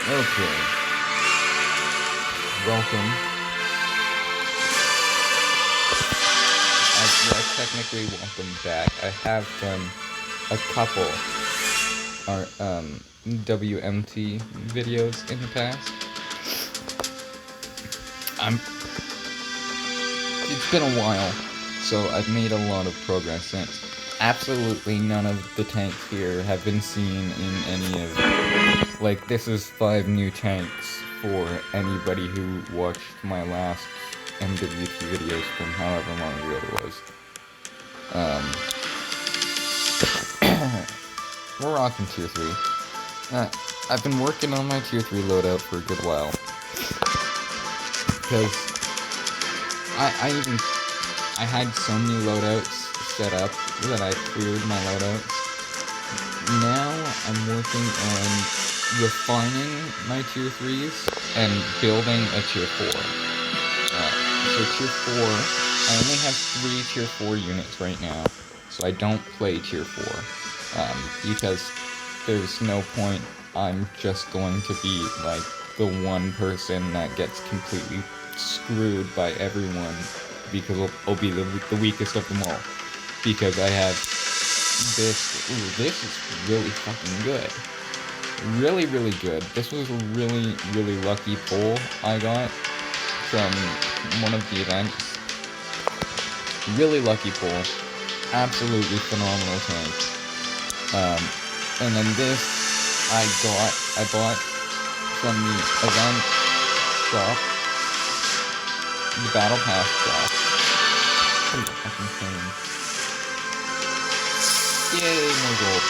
Okay, welcome. Well, technically welcome back. I have done a couple WMT videos in the past. It's been a while, so I've made a lot of progress since. Absolutely none of the tanks here have been seen in any of... Like, this is 5 new tanks for anybody who watched my last MWT videos from however long ago it was. We're rocking Tier 3. I've been working on my Tier 3 loadout for a good while. Because I had so many loadouts set up that I cleared my loadouts. Now I'm working on refining my Tier 3s and building a Tier 4. So Tier 4, I only have 3 Tier 4 units right now, so I don't play Tier 4. Because there's no point. I'm just going to be like the one person that gets completely screwed by everyone because I'll be the weakest of them all. Because I have this. Ooh, this is really fucking good. Really, really good. This was a really, really lucky pull I got from one of the events. Really lucky pull. Absolutely phenomenal tank. And then this I bought from the event shop, the Battle Pass shop. Yay, more gold.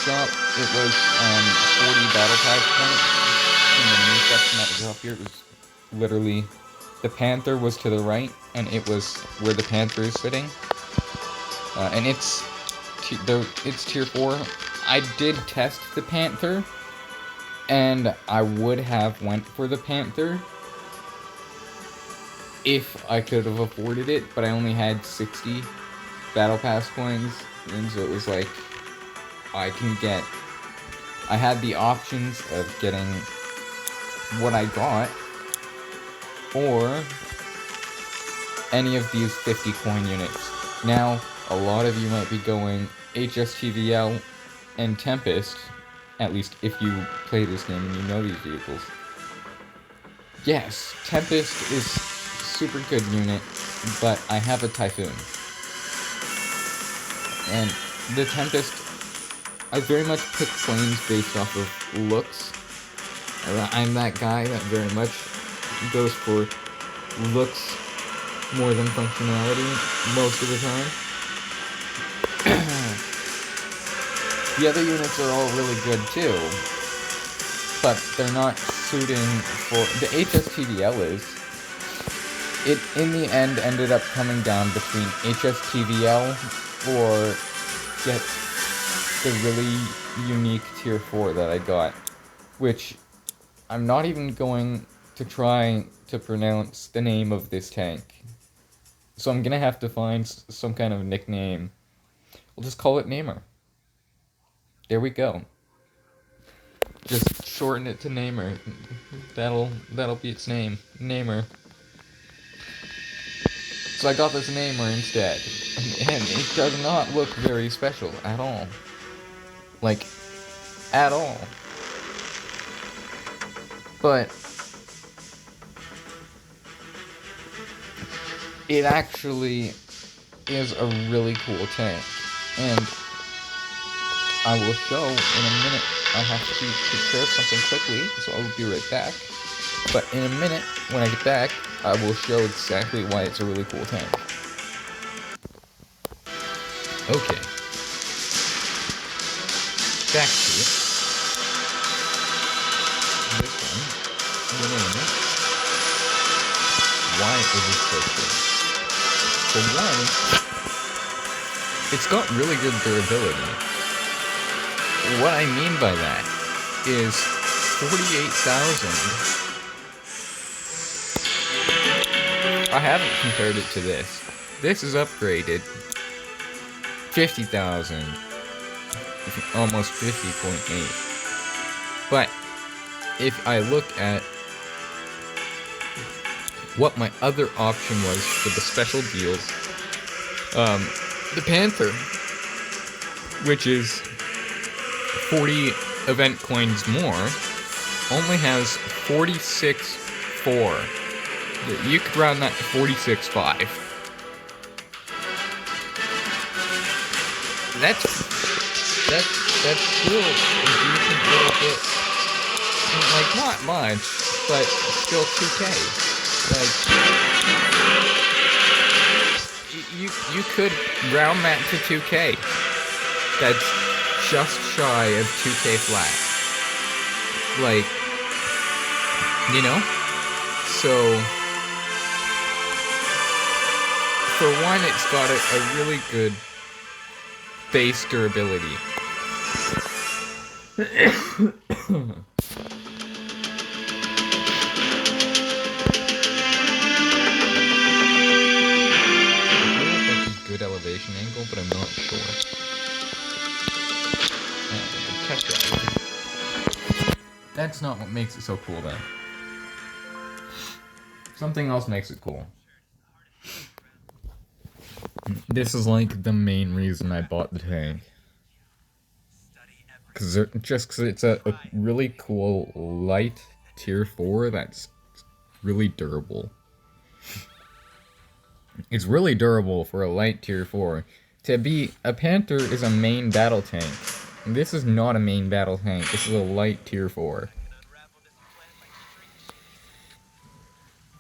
Shop, it was 40 Battle Pass points. In the new section that was up here, it was literally, the Panther was to the right, and it was where the Panther is sitting. And it's Tier 4. I did test the Panther, and I would have went for the Panther if I could have afforded it, but I only had 60 Battle Pass coins, and so it was like, I had the options of getting what I got, or any of these 50 coin units. Now, a lot of you might be going HSTVL and Tempest, at least if you play this game and you know these vehicles. Yes, Tempest is super good unit, but I have a Typhoon. And the Tempest, I very much pick planes based off of looks. I'm that guy that very much goes for looks more than functionality most of the time. The other units are all really good too, but they're not suiting for... The HSTVL is. It, in the end, ended up coming down between HSTVL or get the really unique Tier 4 that I got, which I'm not even going to try to pronounce the name of this tank. So I'm gonna have to find some kind of nickname. We'll just call it Namer. There we go. Just shorten it to Namer. That'll be its name. Namer. So I got this Namer instead. And it does not look very special at all. Like, at all. But it actually is a really cool tank. And I will show in a minute. I have to take care of something quickly, so I'll be right back. But in a minute, when I get back, I will show exactly why it's a really cool tank. Okay. Back to it. This one. The name is... Why is it so cool? For one, it's got really good durability. What I mean by that is 48,000. I haven't compared it to this. This is upgraded 50,000, almost 50.8. But if I look at what my other option was for the special deals, the Panther, which is 40 event coins more, only has 46.4. You could round that to 46.5. That's still a decent little bit. Like, not much, but still 2K. Like, you could round that to 2K. That's just shy of 2K flat. Like, you know? So, for one, it's got a really good base durability. Good elevation angle, but I'm not sure. Test drive. That's not what makes it so cool, then. Something else makes it cool. This is like the main reason I bought the tank. Because it's a really cool light tier 4 that's really durable. It's really durable for a light tier 4. To be a Panther is a main battle tank. This is not a main battle tank. This is a light tier 4.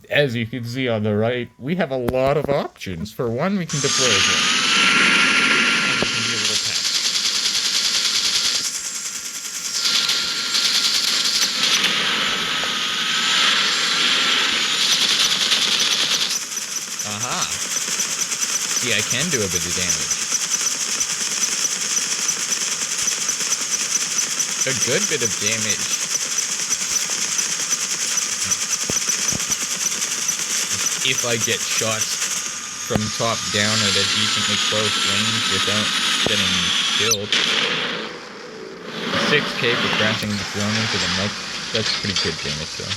As you can see on the right, we have a lot of options. For one, we can deploy it. And we can do a little test. Aha! See, I can do a bit of damage. A good bit of damage. If I get shots from top down at a decently close range without getting killed. 6K for crashing the drone into them, that's pretty good damage though.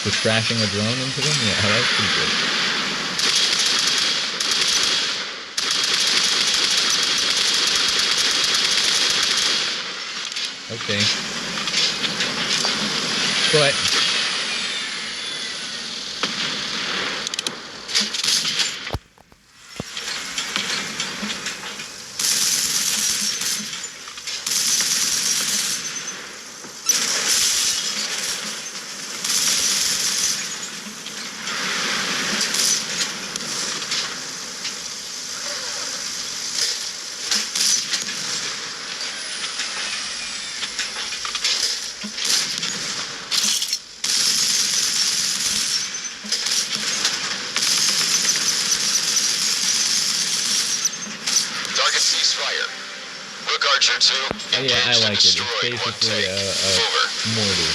For crashing a drone into them, yeah, that's pretty good. Okay. But yeah, I like it. It's basically a mortar.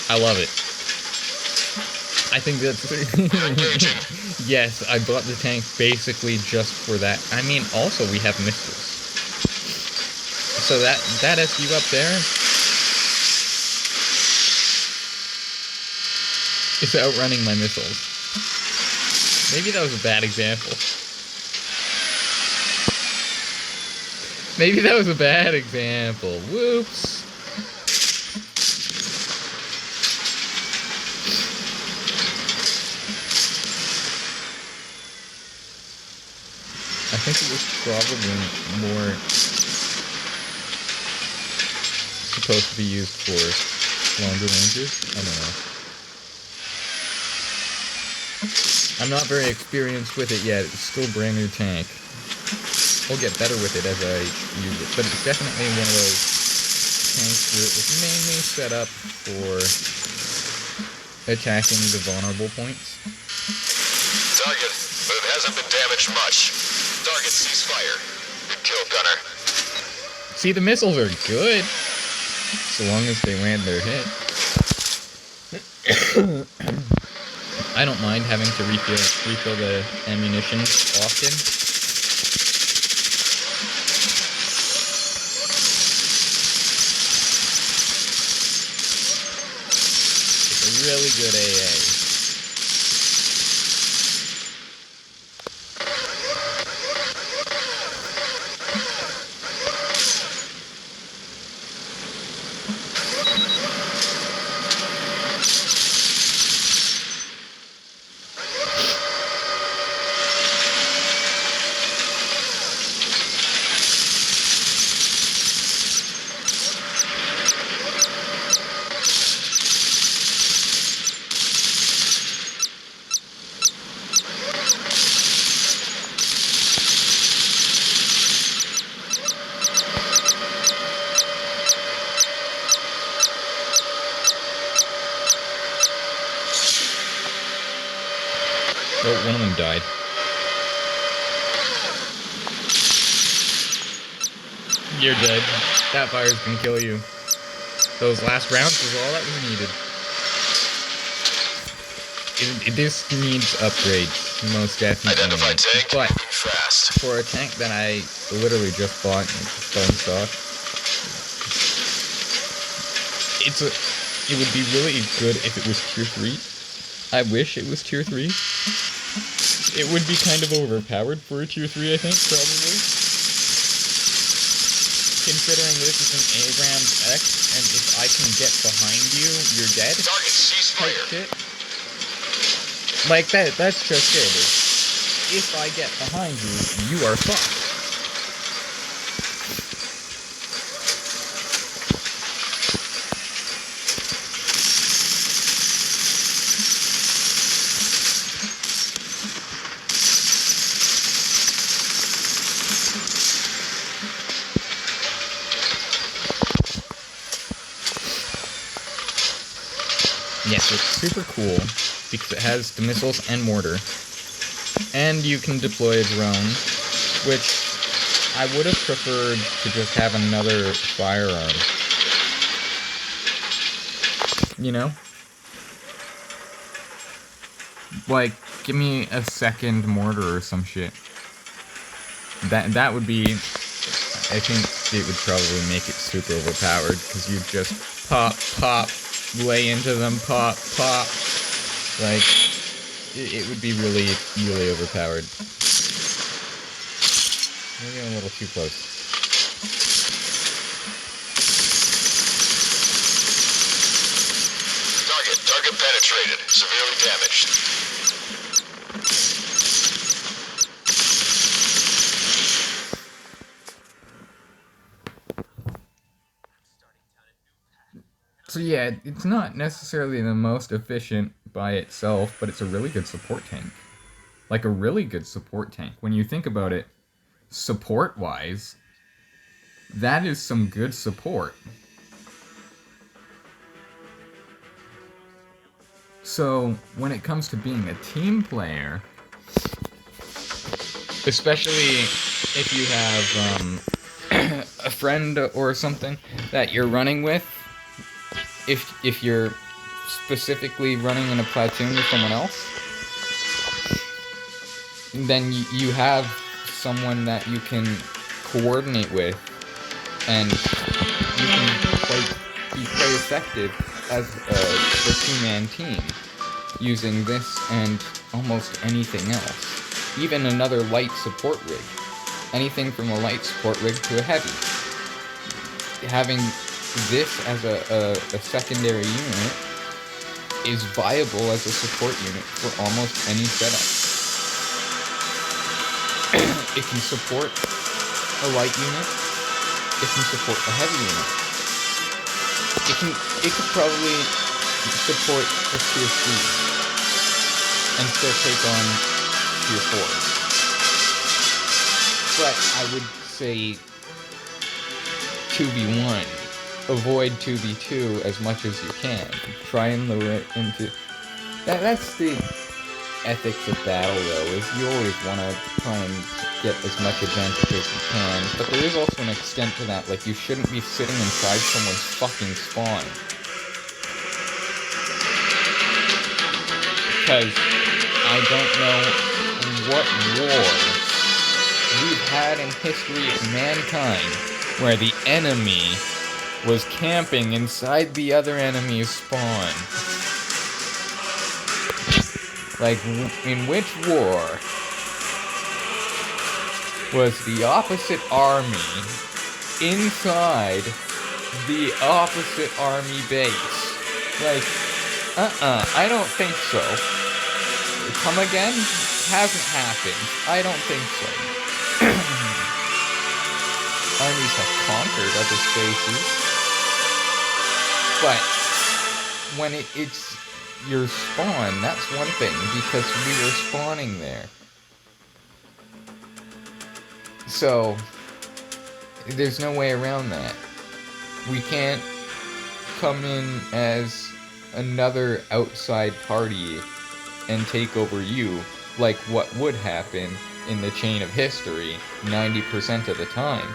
I love it. I think that's... Yes, I bought the tank basically just for that. I mean, also we have missiles. So that SU up there is outrunning my missiles. Maybe that was a bad example. Maybe that was a bad example. Whoops. I think it was probably more supposed to be used for longer ranges. I don't know. I'm not very experienced with it yet. It's still a brand new tank. I'll get better with it as I use it, but it's definitely one of those tanks where it was mainly set up for attacking the vulnerable points. Target, but it hasn't been damaged much. Target cease fire. Good kill, gunner. See, the missiles are good, so long as they land their hit. I don't mind having to refill the ammunition often. good AA. Oh, one of them died. You're dead. That fire's gonna kill you. Those last rounds was all that was needed. This needs upgrades, most definitely. Identify tank. But Moving fast. for a tank that I literally just bought in stone stock, it would be really good if it was tier 3. I wish it was tier 3. It would be kind of overpowered for a tier 3, I think, probably. Considering this is an Abrams X, and if I can get behind you, you're dead. Target cease Type fire. shit. Like that's just it. If I get behind you, you are fucked. Yes, it's super cool because it has the missiles and mortar, and you can deploy a drone, which I would have preferred to just have another firearm. You know? Like, give me a second mortar or some shit. That would be... I think it would probably make it super overpowered, because you just pop, lay into them, pop. Like, it would be really, really overpowered. Maybe I'm a little too close. Target penetrated. Severely damaged. So yeah, it's not necessarily the most efficient by itself, but it's a really good support tank. Like a really good support tank. When you think about it, support-wise, that is some good support. So, when it comes to being a team player, especially if you have a friend or something that you're running with, if you're specifically running in a platoon with someone else, then you have someone that you can coordinate with, and you can be quite effective as a two-man team using this and almost anything else. Even another light support rig. Anything from a light support rig to a heavy. Having this as a secondary unit is viable as a support unit for almost any setup. It can support a light unit. It can support a heavy unit. It could probably support a tier 3 and still take on tier 4. But I would say 2v1. Avoid 2v2 as much as you can. Try and lure it into... That's the ethics of battle, though, is you always want to try and get as much advantage as you can, but there is also an extent to that, like, you shouldn't be sitting inside someone's fucking spawn. Because I don't know what war we've had in history of mankind where the enemy was camping inside the other enemy's spawn. Like, in which war was the opposite army inside the opposite army base? Like, I don't think so. Come again? Hasn't happened. I don't think so. Armies have conquered other spaces. But when it's your spawn, that's one thing, because we were spawning there. So, there's no way around that. We can't come in as another outside party and take over you, like what would happen in the chain of history 90% of the time.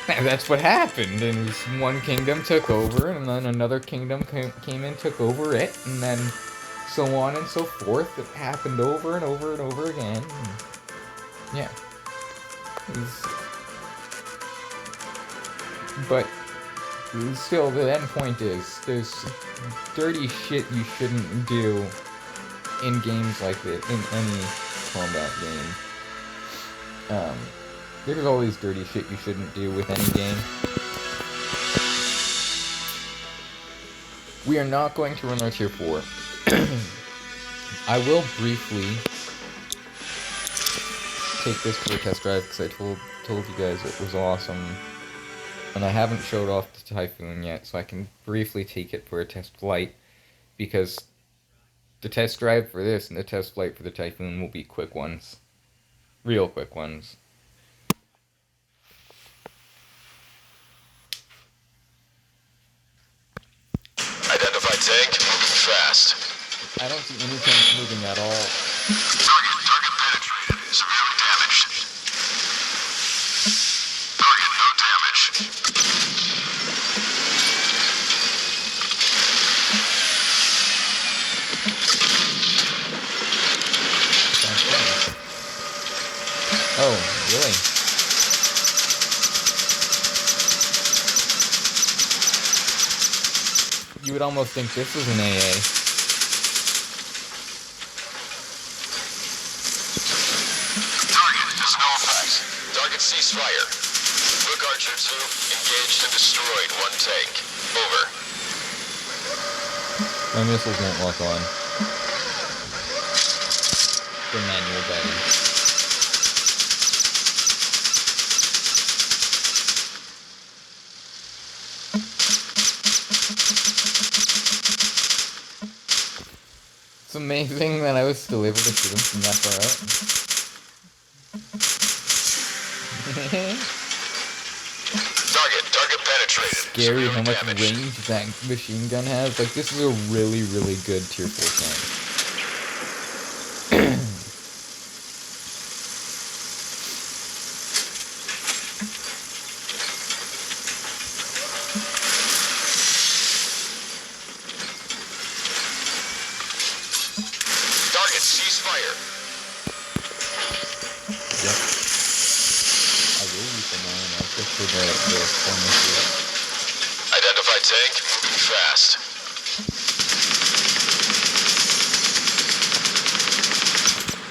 And that's what happened, and one kingdom took over, and then another kingdom came and took over it, and then so on and so forth. It happened over and over and over again. And yeah. But still, the end point is, there's dirty shit you shouldn't do in games like this, in any combat game. There's always dirty shit you shouldn't do with any game. We are not going to run our tier 4. I will briefly take this for a test drive, because I told you guys it was awesome. And I haven't showed off the Typhoon yet, so I can briefly take it for a test flight, because the test drive for this and the test flight for the Typhoon will be quick ones. Real quick ones. Identify tank moving fast. I don't see any tanks moving at all. Target penetrated. Severely damaged. Target no damage. Oh, really? You would almost think this was an AA. Target has no effect. Target ceasefire. Rook Archer 2 engaged and destroyed one tank. Over. My missiles won't lock on. For manual guidance. It's amazing that I was still able to shoot him from that far out. Target penetrated. Scary how much damaged. range that machine gun has. Like, this is a really, really good tier 4 tank. Ceasefire. Yep. I will use the mine just for the former. Identify tank moving fast.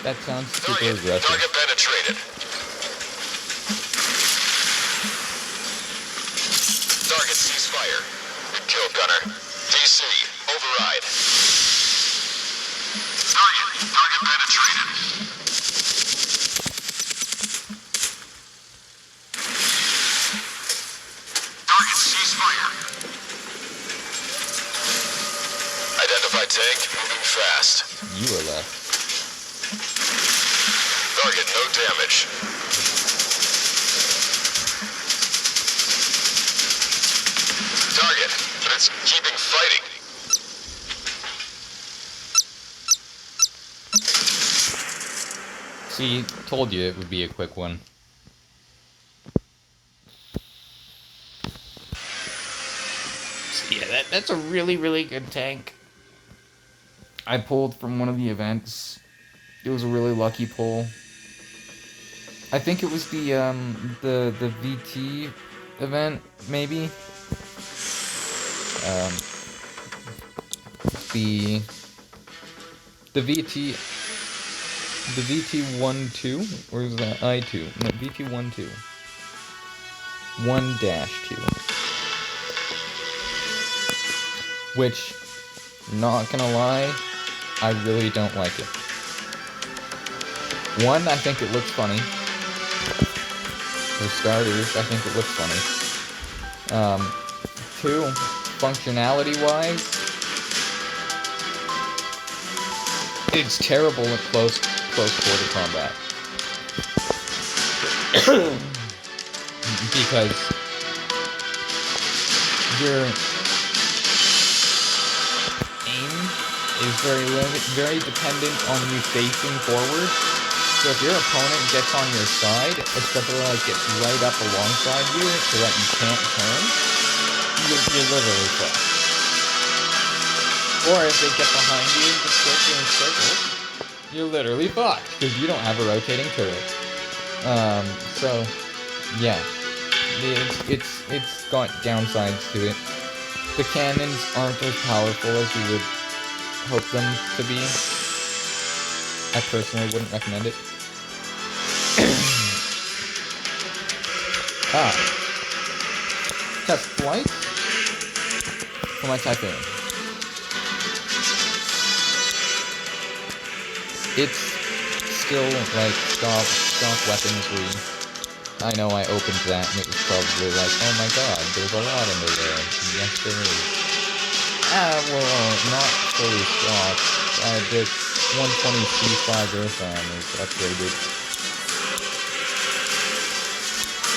That sounds super aggressive. Target penetrated. Target ceasefire. Kill gunner. DC override. Target penetrated. Target ceasefire. Identify tank moving fast. You are left. Target no damage. Target, but it's keeping fighting. See, told you it would be a quick one. So yeah, that's a really, really good tank. I pulled from one of the events. It was a really lucky pull. I think it was the VT event, maybe. The The VT, the VT-1-2, or is that I-2? No, VT-1-2. 1-2. Which, not gonna lie, I really don't like it. One, I think it looks funny. For starters, I think it looks funny. Two, functionality-wise, it's terrible at close quarter combat. Because your aim is very dependent on you facing forward. So if your opponent gets on your side, especially like gets right up alongside you so that you can't turn, you're literally fucked. Or if they get behind you and just circle you in circles, you're literally fucked because you don't have a rotating turret. So yeah, it's got downsides to it. The cannons aren't as powerful as you would hope them to be. I personally wouldn't recommend it. Test flight for my Typhoon. It's still like stock weaponry. I know I opened that and it was probably like, oh my god, there's a lot under there. Yes, there is. Well, not fully stocked. The 120C5 airframe is upgraded.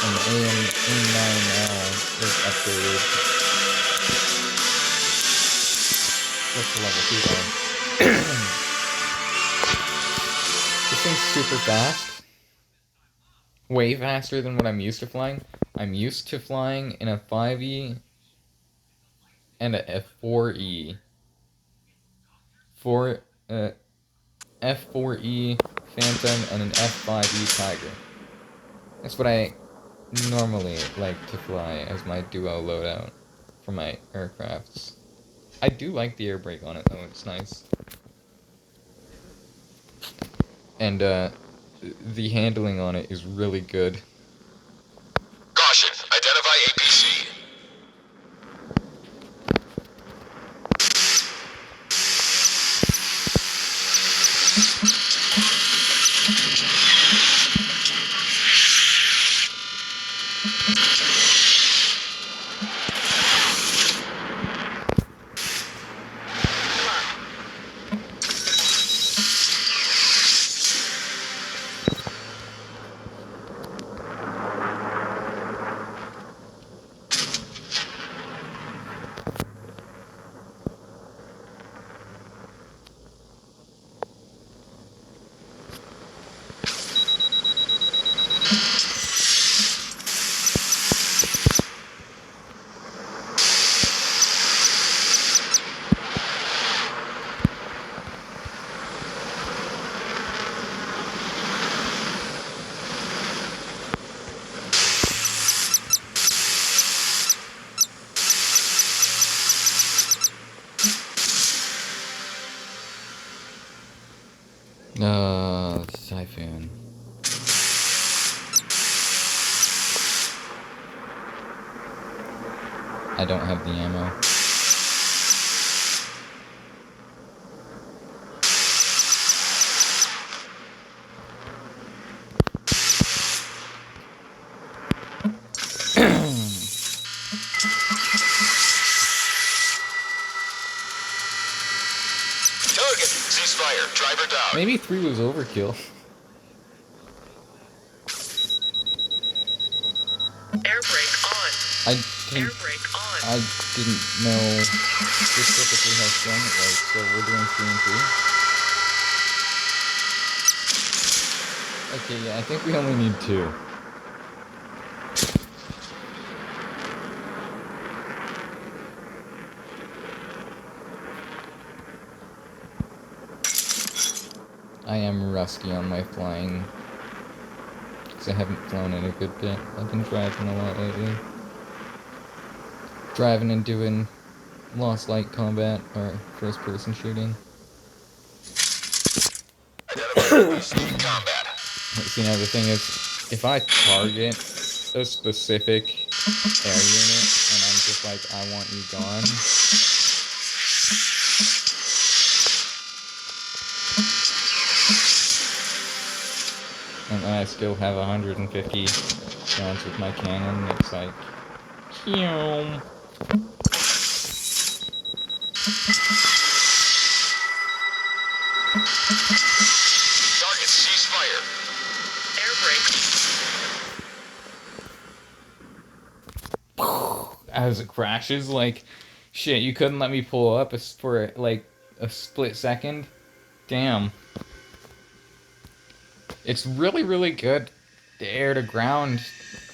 And the AM9L is upgraded. What's the level 2 going? This thing's super fast. Way faster than what I'm used to flying. I'm used to flying in a 5E and a F4E. F4E Phantom and an F5E Tiger. That's what I normally like to fly as my duo loadout for my aircrafts. I do like the air brake on it though, it's nice. And the handling on it is really good. Caution, identify APC. Typhoon. I don't have the ammo. Target, ceasefire, driver down. Maybe 3 was overkill. Air brake on. I didn't know specifically how strong it was, so we're doing 3 and 3. Okay, yeah, I think we only need 2. I am rusty on my flying, because I haven't flown in a good bit. I've been driving a lot lately. Driving and doing Lost Light combat, or first-person shooting. Enemies in combat. See, now the thing is, if I target a specific air unit and I'm just like, I want you gone, and I still have 150 rounds with my cannon, it's like, Pew. Target cease fire. Air brake. As it crashes, like, shit, you couldn't let me pull up for, like, a split second? Damn. It's really, really good air to ground,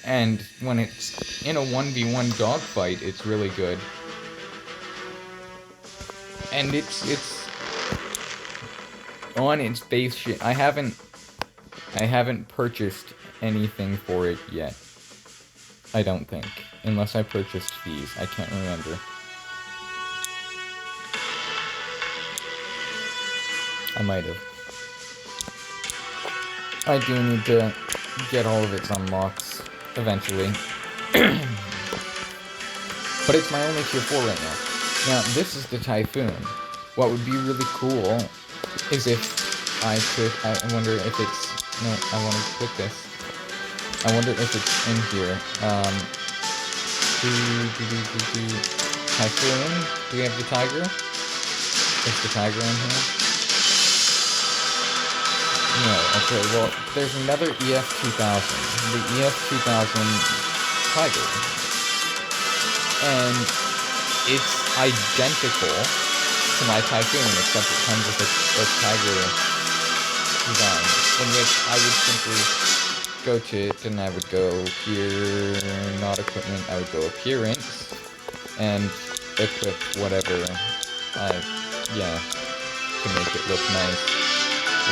and when it's in a 1v1 dogfight, it's really good. And it's on its base shit. I haven't purchased anything for it yet. I don't think. Unless I purchased these. I can't remember. I might have. I do need to get all of its unlocks eventually. But it's my only tier 4 right now. Now, this is the Typhoon. What would be really cool is if I could... I wonder if it's... No, I want to click this. I wonder if it's in here. Typhoon? Do we have the Tiger? Is the Tiger in here? No, okay, well, there's another ep2000. The ep2000 Tiger. And it's identical to my Typhoon, except it comes with a Tiger design, in which I would simply go to it, and I would go here, not equipment, I would go appearance, and equip whatever to make it look nice,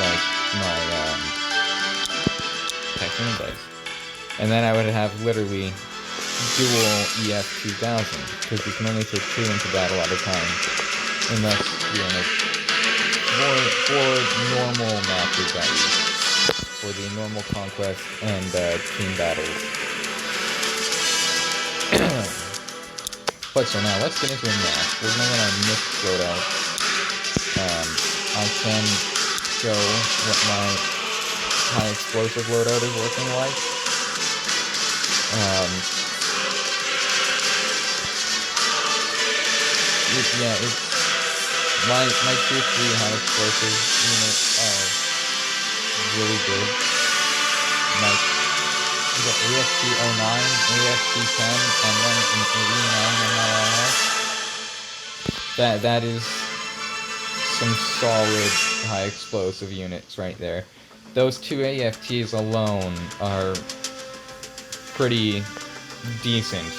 like my, Typhoon does. And then I would have literally dual ep2000, because you can only take 2 into battle at a time, unless you're in a for normal matches at least, for the normal conquest and team battles. But so now let's get into a match. We're gonna run our mixed loadout. I can show what my high explosive loadout is looking like. It's my tier 3 high explosive units are really good. Like the AFT-09, AFT-10, and then an 89 MLRS. That is some solid high explosive units right there. Those 2 AFTs alone are pretty decent.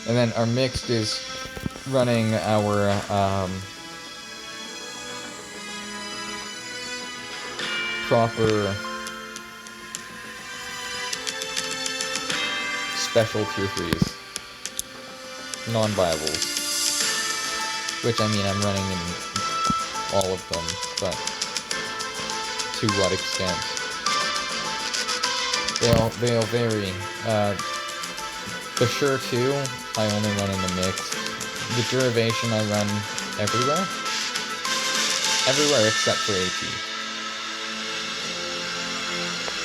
And then our mixed is running our proper special tier 3s, non-viables, which I mean I'm running in all of them, but to what extent? They'll vary. The Sure 2, I only run in the mix. The Derivation I run everywhere. Everywhere except for AP.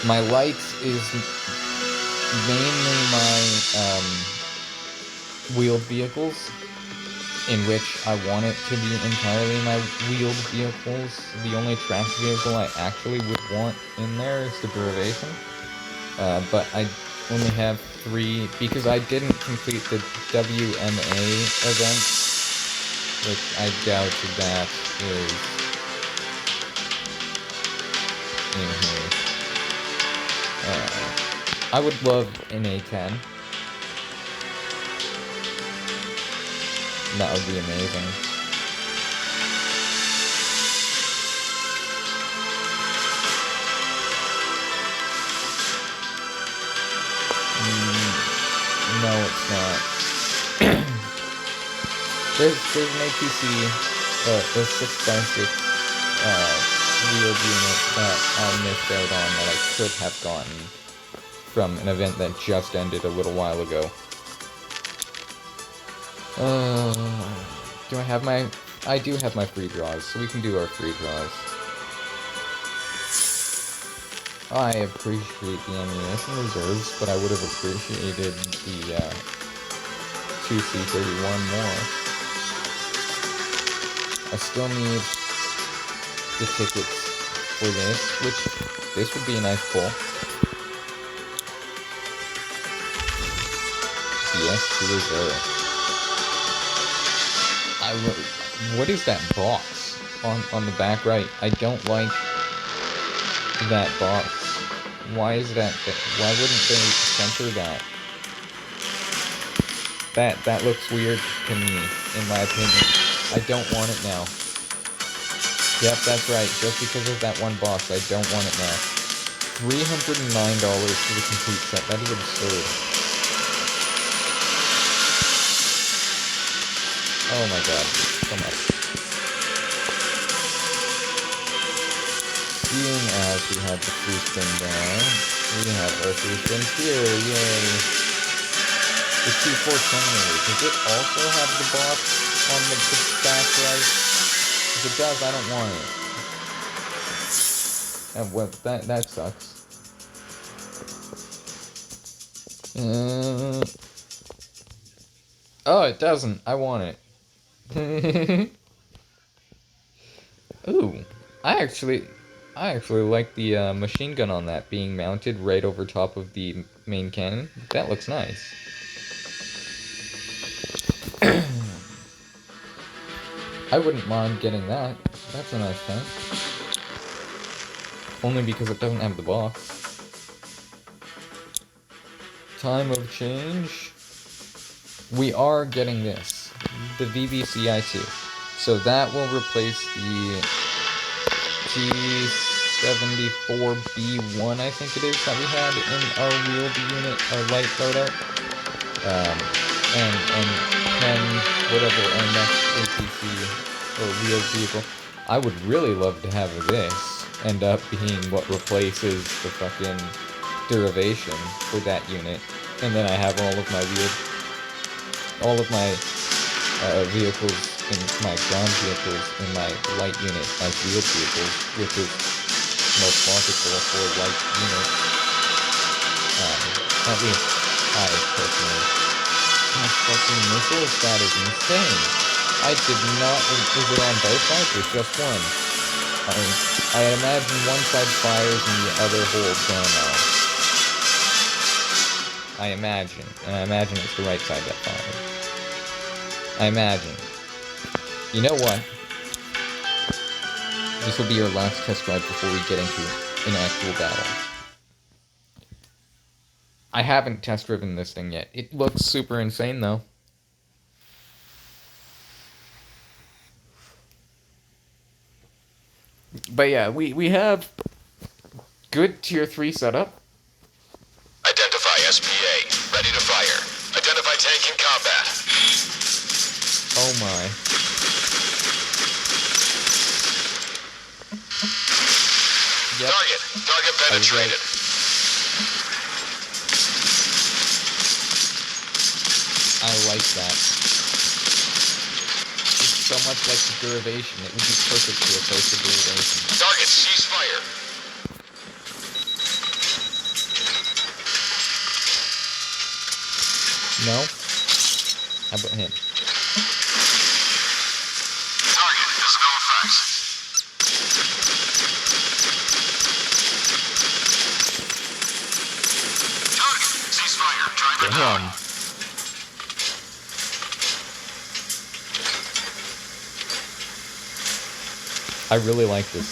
My lights is mainly my wheeled vehicles, in which I want it to be entirely my wheeled vehicles. The only tracked vehicle I actually would want in there is the Derivation. But I only have 3, because I didn't complete the WMA event, which I doubt that is in here. I would love an A10. That would be amazing. No, it's not. There's an APC, a 6x6 weird unit that I missed out on that I could have gotten from an event that just ended a little while ago. Do I have my... I do have my free draws, so we can do our free draws. I appreciate the ammunition reserves, but I would have appreciated the 2C31 more. I still need the tickets for this, which this would be a nice pull. The S2 is there. What is that box on the back right? I don't like that box. Why is that? Why wouldn't they censor that? That looks weird to me, in my opinion. I don't want it now. Yep, that's right. Just because of that one box, I don't want it now. $309 for the complete set. That is absurd. Oh my god. So much. Seeing as we have the free spin down, we have our free spin here. Yay. The T4 Terminator. Does it also have the box on the back right? If it does, I don't want it. And well, that sucks. Oh, it doesn't. I want it. Ooh, I actually like the machine gun on that being mounted right over top of the main cannon. That looks nice. I wouldn't mind getting that. That's a nice tank. Only because it doesn't have the box. Time of change. We are getting this. The VBCI2. So that will replace the G74B1, I think it is, that we had in our wheeled unit, our light loadout. And whatever our next APC or wheeled vehicle. I would really love to have this end up being what replaces the fucking derivation for that unit. And then I have all of my vehicles in my ground vehicles in my light unit as wheeled vehicles, which is most logical for light units. At least I personally. Gosh, fucking missiles, that is insane. I did not. Is it on both sides or just one? I imagine one side fires and the other holds ammo. I imagine. And I imagine it's the right side that fires. I imagine. You know what? This will be our last test drive before we get into an actual battle. I haven't test driven this thing yet. It looks super insane though. But yeah, we have good tier 3 setup. Identify SPA. Ready to fire. Identify tank in combat. Oh my. Yep. Target penetrated. I like that. It's so much like the derivation. It would be perfect to replace the derivation. Target cease fire. No? How about him? Target has no effects. Target cease fire. Driver down. I really like this.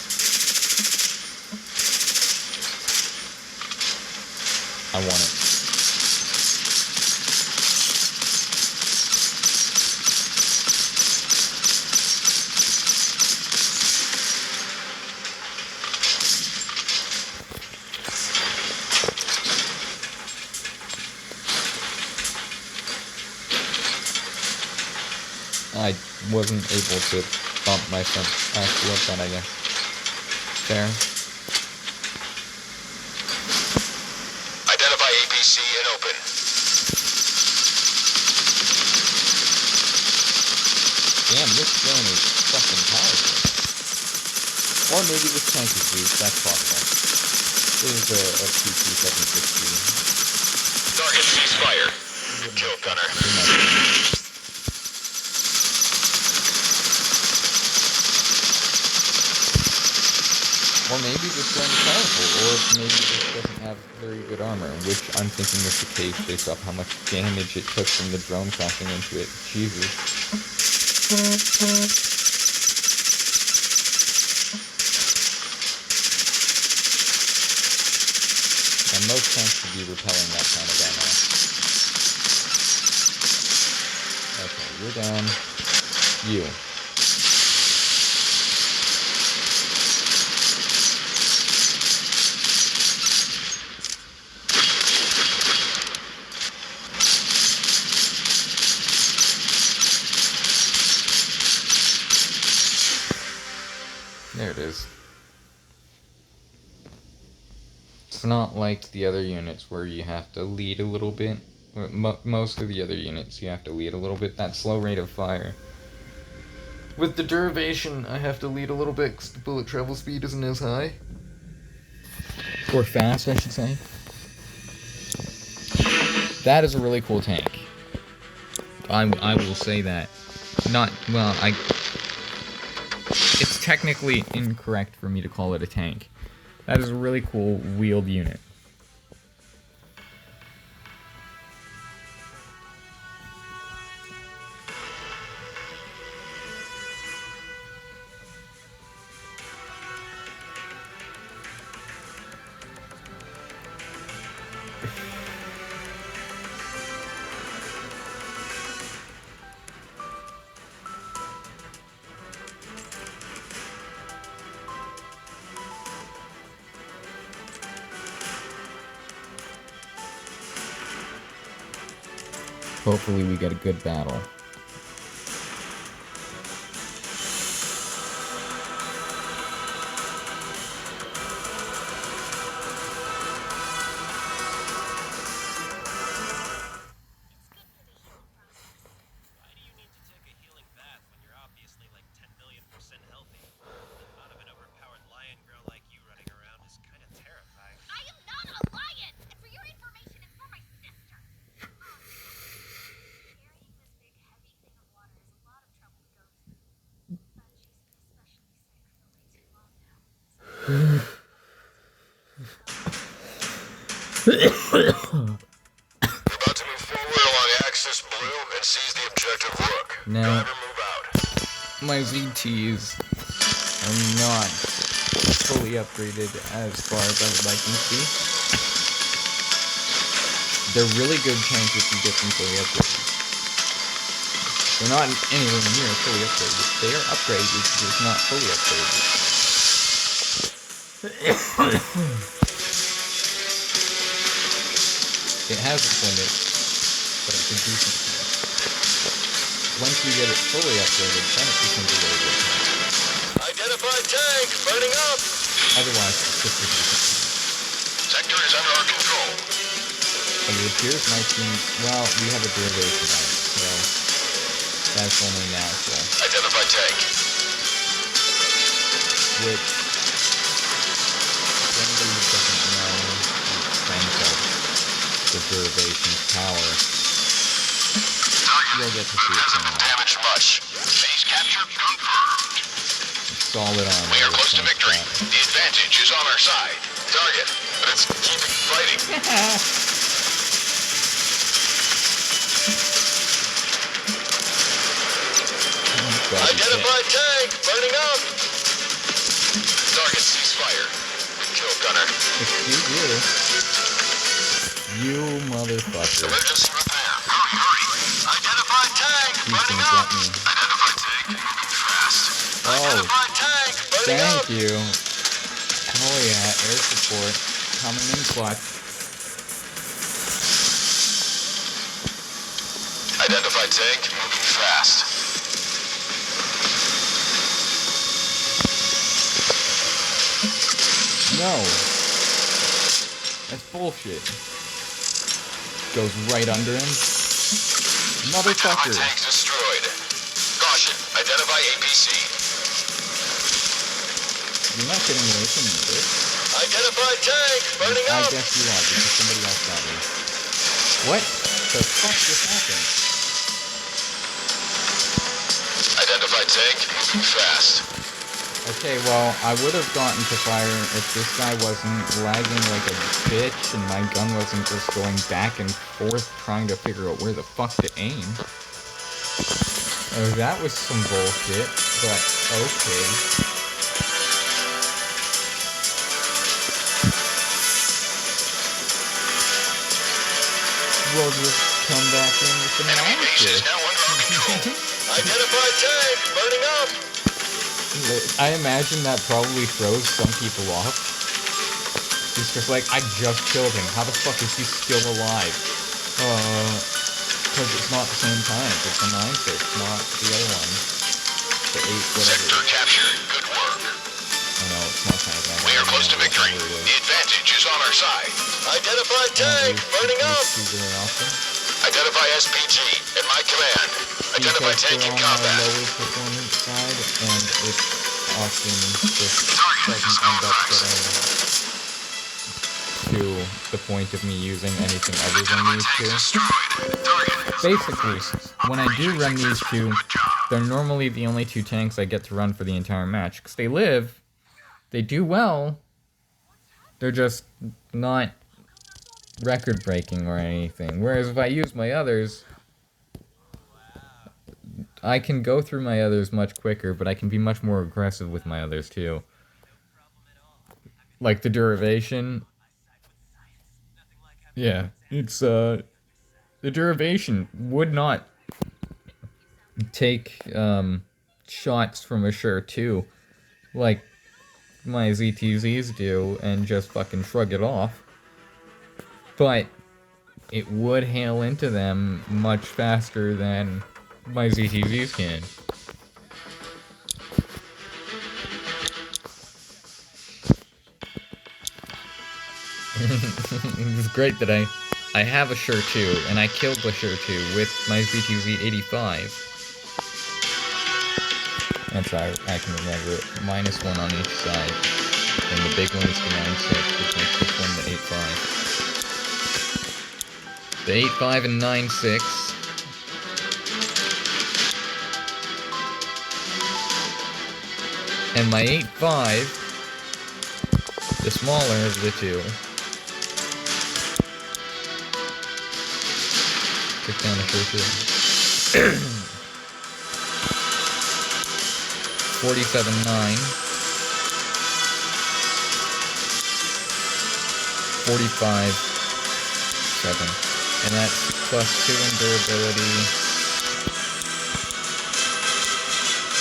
I want it. I wasn't able to bump my front axle up that, I guess. Fair. Identify APC and open. Damn, this drone is fucking powerful. Or maybe this tank is weak, that's possible. This is a PT-760. Target ceasefire. Kill gunner. Or maybe this gun is powerful, or maybe this doesn't have very good armor, which I'm thinking is the case based off how much damage it took from the drone crashing into it. Jesus. And most tanks should be repelling that kind of ammo. Okay, you're down. You. There it is. It's not like the other units where you have to lead a little bit. Most of the other units you have to lead a little bit. That slow rate of fire. With the derivation, I have to lead a little bit because the bullet travel speed isn't as high. Or fast, I should say. That is a really cool tank. I will say that. It's technically incorrect for me to call it a tank. That is a really cool wheeled unit. Hopefully we get a good battle. We're about to move forward along Axis Blue and seize the objective Rook. Now, Driver, move out. my ZTs are not fully upgraded as far as I would like them to be. They're really good tanks if you get them fully upgraded. They're not anywhere near fully upgraded. They are upgraded, just not fully upgraded. It has its limit, but it's a decent tank. Once you get it fully upgraded, then it becomes a really good tank. Identified tank, burning up. Otherwise, it's just a decent tank. Sector is under our control. But it appears my team, well, we have a derivation on it, so that's only natural. Identified tank. Which, if anybody who doesn't know the extent of the derivation's power, you'll get to see it Hasn't been soon. damaged much. Base capture confirmed. Solid armor. We are with close to some victory. crap. The advantage is on our side. Target, but it's keeping fighting. Identified tank, burning up. Target ceasefire. Kill gunner. Excuse you. You motherfucker. Emergency repair. Hurry, hurry. Identified tank, He's burning gonna up. get me. Identified tank, moving fast. Oh, Identified tank, burning up. thank you. Oh yeah, air support. Coming in clutch. Identified tank, moving fast. No. That's bullshit. Goes right under him. Motherfucker. Tanks destroyed. Caution, identify APC. You're not getting away from me, bitch. Identify tank, burning I up. guess you are, because somebody else got me. What the fuck just happened? Identify tank, moving fast. Okay, well, I would have gotten to fire if this guy wasn't lagging like a bitch and my gun wasn't just going back and forth trying to figure out where the fuck to aim. Oh, that was some bullshit, but okay. We'll just come back in with the Enemy base is shit. now under our control. Identify tank, burning up. I imagine that probably throws some people off. He's just like, I just killed him. How the fuck is he still alive? Because it's not the same time. It's a 9-6, not the other one. The 8, whatever. Sector captured. Good work. Oh no, it's not kind of. We are close to victory. The advantage is on our side. Identify tank, burning up. Identify SPG in my command. Identify tank in on combat. the lower performance side, and it often just Target doesn't is end up compromised. getting to the point of me using anything other than Identify these tank two. destroyed. Target is Basically, when I do run these two, they're normally the only two tanks I get to run for the entire match. Because they live, they do well, they're just not record-breaking or anything. Whereas if I use my others, I can go through my others much quicker, but I can be much more aggressive with my others too. Like the derivation. Yeah, it's, the derivation would not take, shots from a Sure 2 like my ZTZs do and just fucking shrug it off. But it would hail into them much faster than my ZTZs can. It's great that I have a Sure 2, and I killed the Sure 2 with my ZTZ 85. That's how I can remember it. -1 on each side. And the big one is the 9.6, which makes this one the 8.5. The 8.5 and 9.6. And my 8.5, the smaller of the two. Took down the Sure 2. 47.9. 45.7. And that's +2 in durability.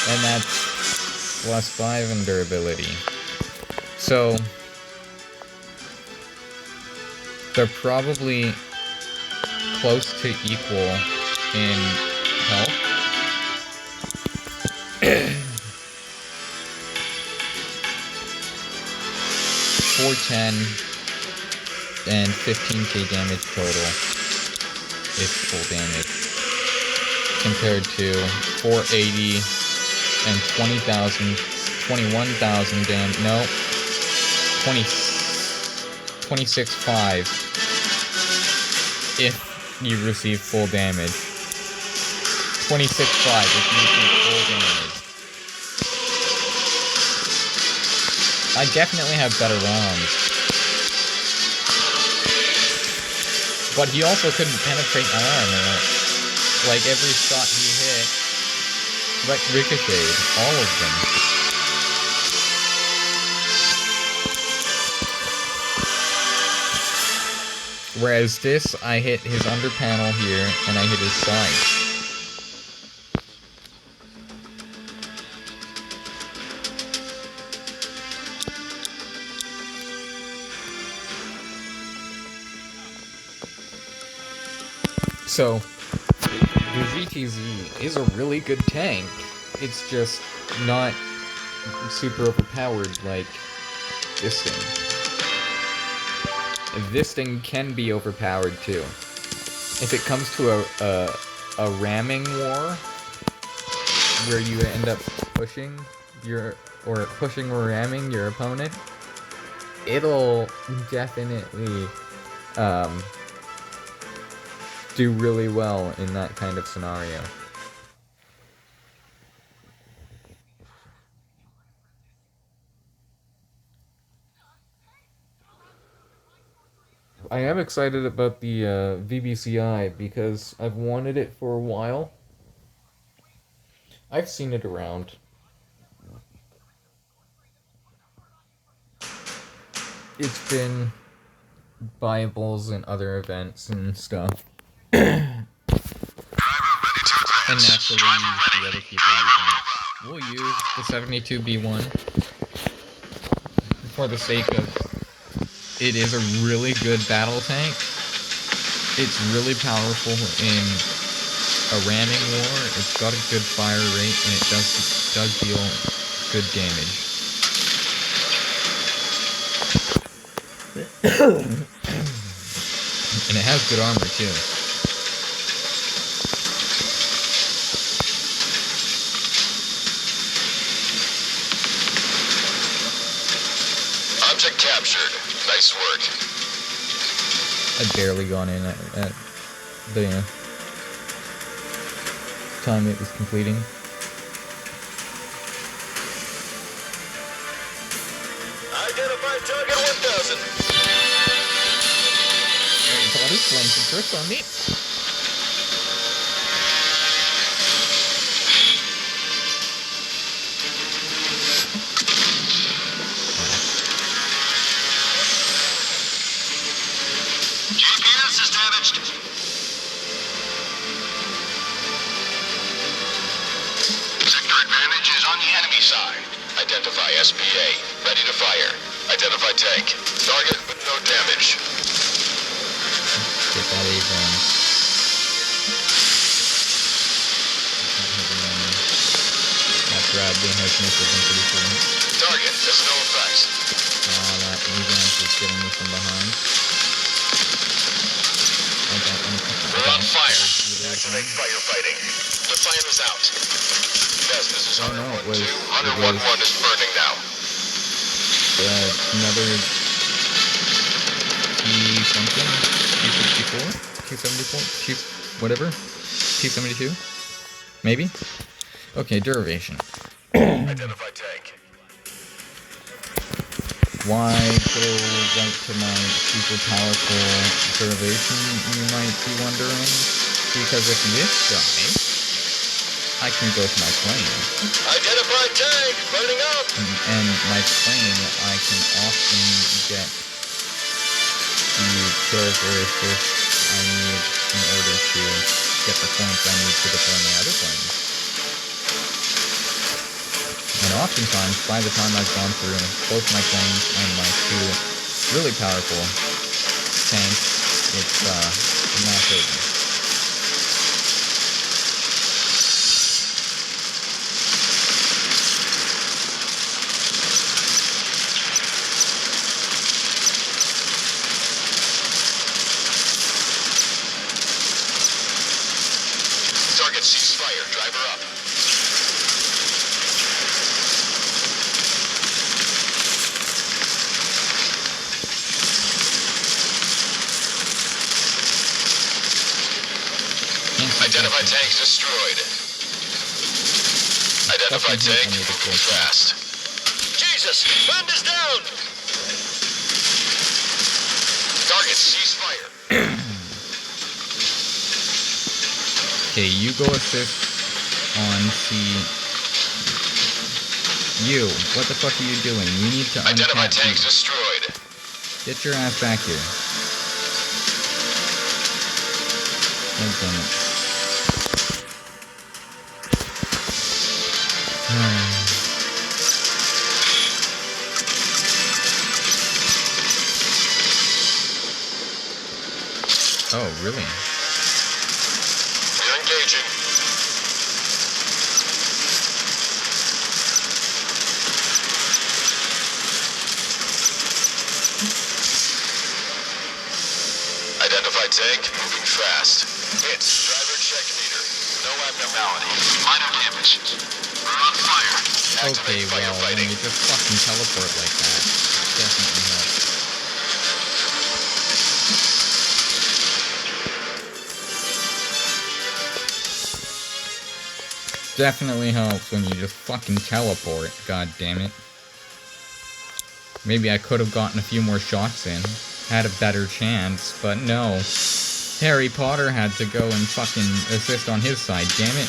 And that's +5 in durability. So they're probably close to equal in health. 410 and 15k damage total is full damage, compared to 480 and 20,000, 21,000 damage, no, 26.5 if you receive full damage. 26.5 if you receive full damage. I definitely have better rounds. But he also couldn't penetrate my armor. Like, every shot he hit, like, ricocheted. All of them. Whereas this, I hit his under panel here, and I hit his sides. So, the ZTZ is a really good tank. It's just not super overpowered like this thing. This thing can be overpowered too. If it comes to a ramming war, where you end up pushing or ramming your opponent, it'll definitely do really well in that kind of scenario. I am excited about the VBCI because I've wanted it for a while. I've seen it around. It's been Bibles and other events and stuff. And naturally, the other people we'll use the 72B1 for the sake of it is a really good battle tank. It's really powerful in a ramming war. It's got a good fire rate and it does deal good damage. And it has good armor too. Object captured. Nice work. I'd barely gone in at the time it was completing. Identified target 1000. Alright, so I'll just flame some tricks on me. GPS is damaged. Sector advantage is on the enemy side. Identify SPA. Ready to fire. Identify tank. Target with no damage. Get that A-bomb. That Bradley has missiles, I'm pretty sure. Target has no effects. That A-bomb is getting me from behind. We're on fire. Activate firefighting. The fire is out. Yes, this is Hunter 1-2. Hunter 1-1 is burning now. Another T-something? T-64? T-74? Whatever? T-72? Maybe? Okay, derivation. Identify tank. Why go right to my super powerful derivation, you might be wondering? Because if this dies, I can go to my plane. Identify tank. Burning up. And my plane, I can often get the characteristics I need in order to get the points I need to deploy my other planes. And oftentimes, by the time I've gone through both my planes and my two really powerful tanks, it's not over. Target ceasefire. Driver up. Identify tanks destroyed. Identify tank. Moving fast. Jesus! Friend is down! Target ceasefire. Okay, you go assist on C. You, what the fuck are you doing? You need to Identify uncap tanks you. destroyed. Get your ass back here. God damn it. Oh, really? We're engaging. tank, moving fast. Hits, driver check meter. No abnormalities. Minor damage. We're on fire. Okay, Activate well, when firefighting. you just fucking teleport like that, definitely helps. Definitely helps when you just fucking teleport, god damn it. Maybe I could have gotten a few more shots in, had a better chance, but no. Harry Potter had to go and fucking assist on his side, damn it.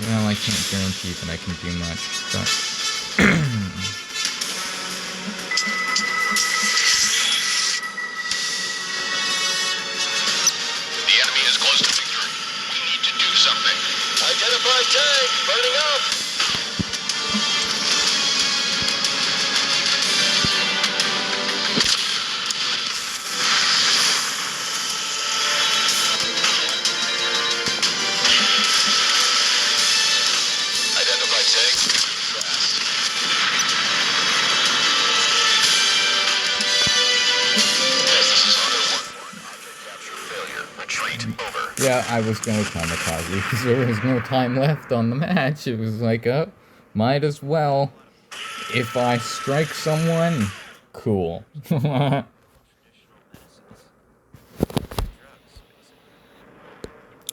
Well, I can't guarantee that I can do much, but... The enemy is close to victory. We need to do something. Identify tank, burning up. Identify tank, fast. Yes, this is Hunter 1-1. Object capture failure. Retreat, over. Yeah, I was gonna kamikaze because there was no time left on the match. It was like, oh, might as well. If I strike someone, cool.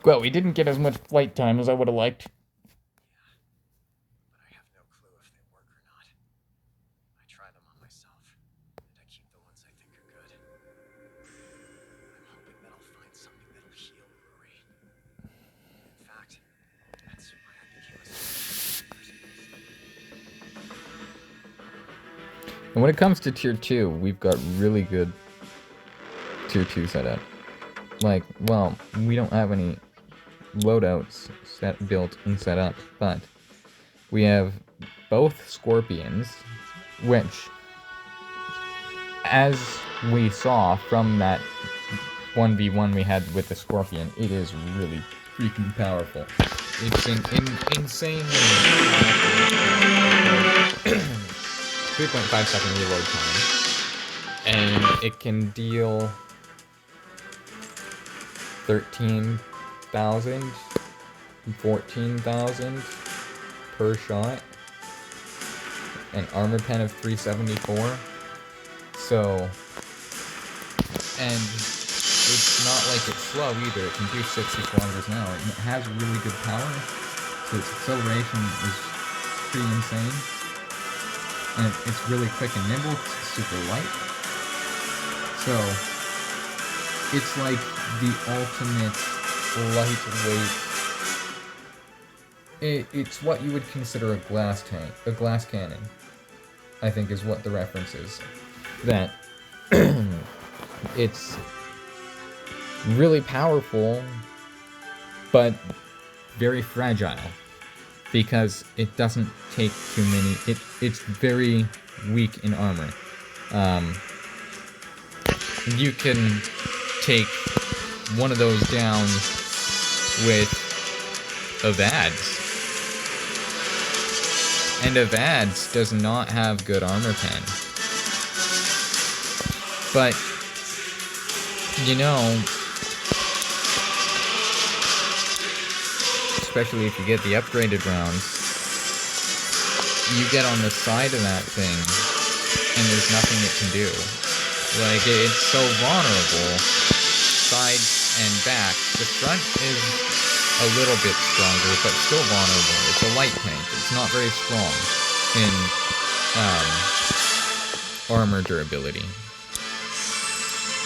Well, we didn't get as much flight time as I would have liked. But I have no clue if they work or not. I try them on myself, and I keep the ones I think are good. I'm hoping that I'll find something that'll heal Rory. In fact, that's why I became a soldier in the first place. And when it comes to tier 2, we've got really good tier 2 setup. Like, well, we don't have any loadouts built and set up, but we have both Scorpions, which, as we saw from that 1v1 we had with the Scorpion, it is really freaking powerful. It's an insanely powerful 3.5 second reload time, and it can deal 13,000, 14,000 per shot, an armor pen of 374, so, and it's not like it's slow either, it can do 60 kilometers an hour, and it has really good power, so its acceleration is pretty insane, and it's really quick and nimble, it's super light, so, it's like the ultimate lightweight. It's what you would consider a glass tank, a glass cannon, I think is what the reference is. That it's really powerful, but very fragile because it doesn't take too many. It's very weak in armor. You can take one of those down with Avads. And Avads does not have good armor pen. But, you know, especially if you get the upgraded rounds, you get on the side of that thing, and there's nothing it can do. Like, it's so vulnerable, sides and back. The front is a little bit stronger, but still vulnerable. It's a light tank. It's not very strong in armor durability.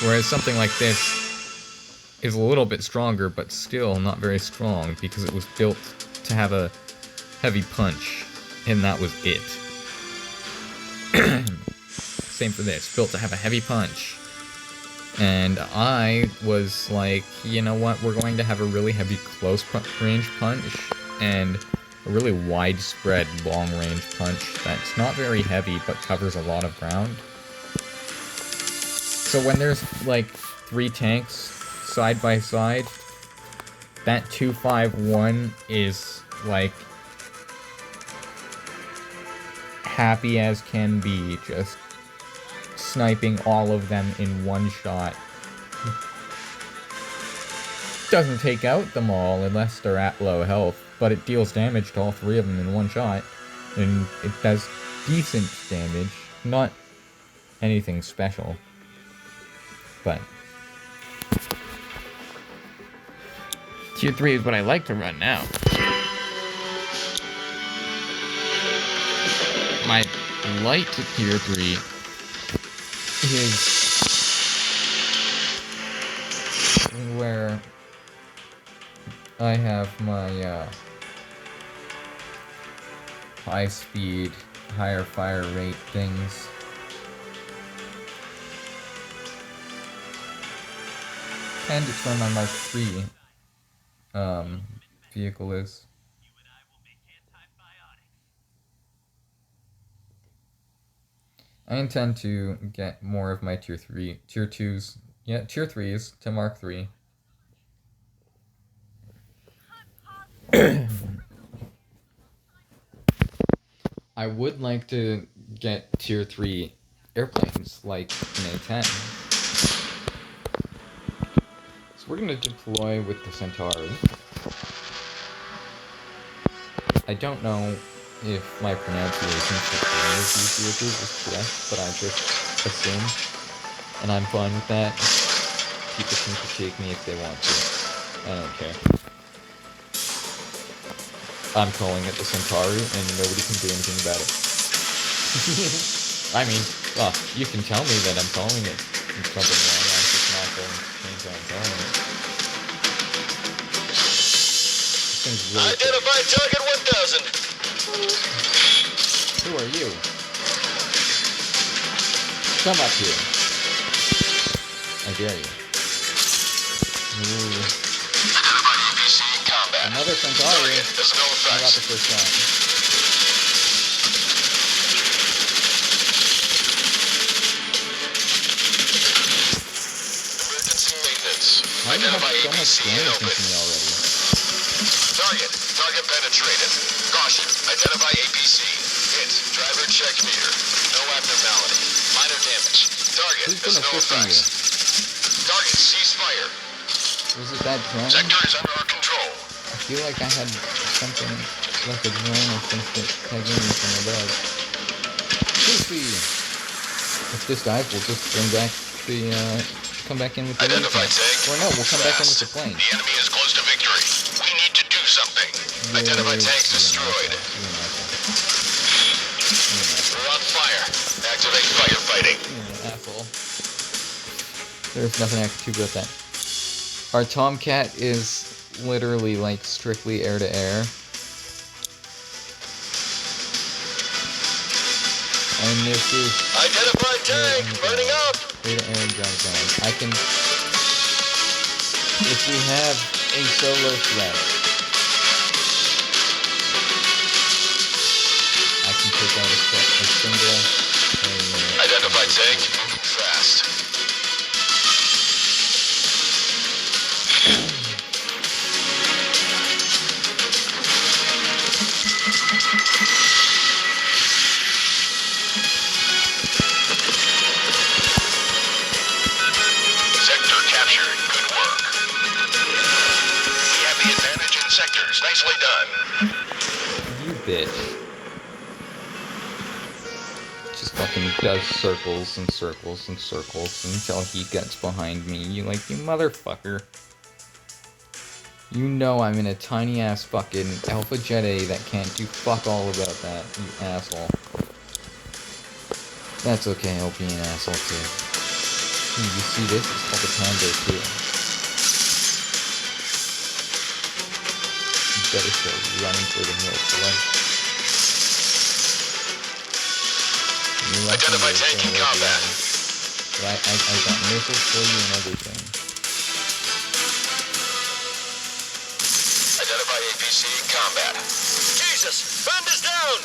Whereas something like this is a little bit stronger, but still not very strong, because it was built to have a heavy punch, and that was it. Same for this, built to have a heavy punch. And I was like, you know what, we're going to have a really heavy close range punch, and a really widespread long range punch that's not very heavy, but covers a lot of ground. So when there's like 3 tanks side by side, that 251 is like happy as can be, just sniping all of them in one shot. Doesn't take out them all unless they're at low health, but it deals damage to all 3 of them in one shot. And it does decent damage, not anything special. But Tier 3 is what I like to run now. My light Tier 3 is where I have my high speed, higher fire rate things. And it's where my Mark III vehicle is. I intend to get more of my Tier 2s, yeah, Tier 3s to Mark III. I would like to get Tier 3 airplanes, like an A-10. So we're going to deploy with the Centauri. I don't know if my pronunciation for any of these vehicles is correct, but I just assume, and I'm fine with that. People can critique me if they want to. I don't care. I'm calling it the Centauri, and nobody can do anything about it. I mean, well, you can tell me that I'm calling it something wrong. I'm just not going to change how I'm calling it. This thing's really Identify target 1000. Who are you? Come up here. I dare you. Ooh. Identify APC in combat. Another Centauri. There's no I got the effects. first shot. Emergency maintenance. Why do you have Identify so much APC in damage open. into me already? Target penetrated. Caution. Identify APC. Hit. Driver check meter. No abnormality. Minor damage. Target. Who's There's gonna no fist on you? effects. Target cease fire. Was it that drone? Sector is under our control. I feel like I had something like a drone or something tagging me from above. Goofy! If this dies, we'll just bring back the, come back in with the lead Identify tank. tank. Or no, we'll come back in with Fast. the plane. The enemy is close to victory. We need to do something. Identify tanks destroyed. We're on fire. Activate firefighting. You're an asshole. There's nothing I can do about that. Our Tomcat is literally like strictly air to air. And this is Identify tank. Burning up. air to air drive down. I can, if we have a solo threat, I can take out a single. Identify tank. Moving fast. Sector captured. Good work. We have the advantage in sectors. Nicely done. You bitch. Just fucking does circles and circles and circles until he gets behind me. You motherfucker. You know I'm in a tiny ass fucking Alpha Jet A that can't do fuck all about that, you asshole. That's okay, I'll be an asshole too. You see this? It's called the Pando too. You better start running for the hills, boy. Identify tank in combat. Right, I got missiles for you and everything. Identify APC in combat. Jesus! Friend is down!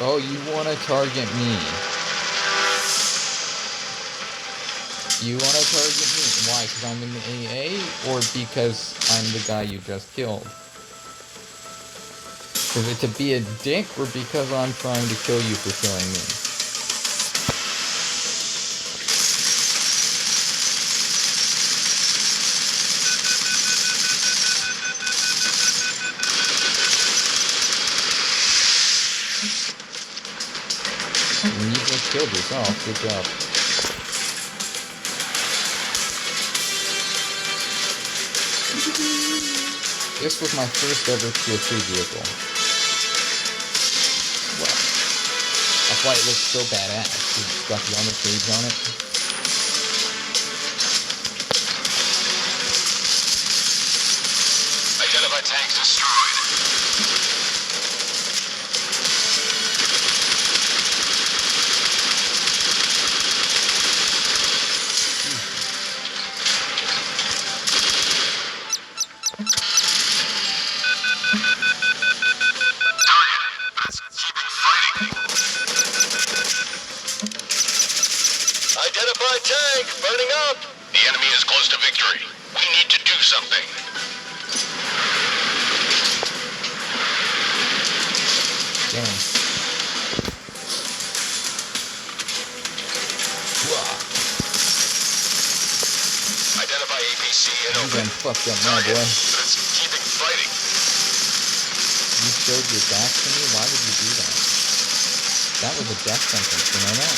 Oh, you want to target me. You want to target me. Why? Because I'm in the AA? Or because I'm the guy you just killed? Is it to be a dick or because I'm trying to kill you for killing me? And you just killed yourself. Good job. This was my first ever tier 3 vehicle. Wow. That's why it looks so badass. It's got the armor cage on it. Identify tanks destroyed. Identify tank, burning up! The enemy is close to victory. We need to do something. Damn. Identify APC and You open. done fucked up now, boy. Let's keep fighting. You showed your back to me? Why would you do that? That was a death sentence, you know that?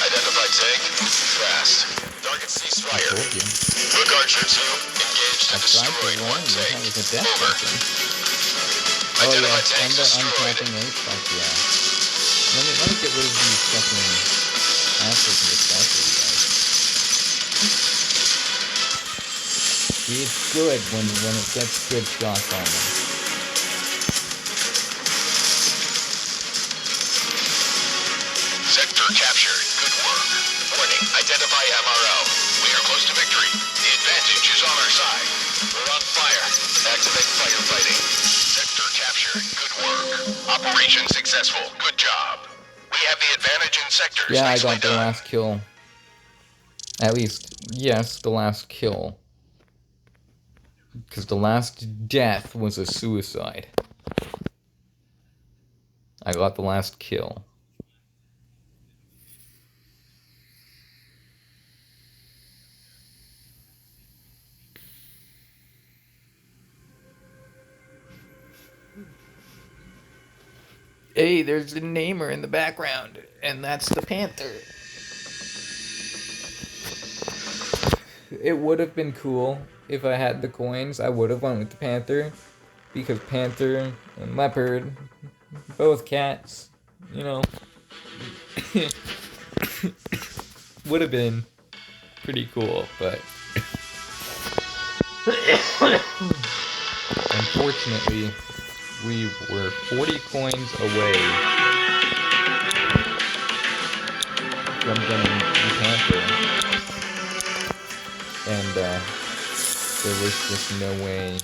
Identify tank, fast. Target I ceasefire. told you. Rook Archer 2, engaged I and tried to destroyed warn one you, that tank. was a death Over. sentence. Oh Identify yeah, tanks and the destroyed. uncapping H, fuck yeah. Let me get rid of these fucking assholes in the sky for you guys. See, it's good when it gets good shots on them. Sector captured. Good work. Warning, identify MRO. We are close to victory. The advantage is on our side. We're on fire. Activate firefighting. Sector captured. Good work. Operation successful. Good job. We have the advantage in sectors. Yeah, I Nicely got the done. last kill. At least, yes, the last kill. Because the last death was a suicide. I got the last kill. Hey, there's the namer in the background, and that's the panther. It would have been cool if I had the coins. I would have went with the panther, because panther and leopard, both cats, you know, would have been pretty cool, but unfortunately, we were 40 coins away from getting the panther. And there was just no way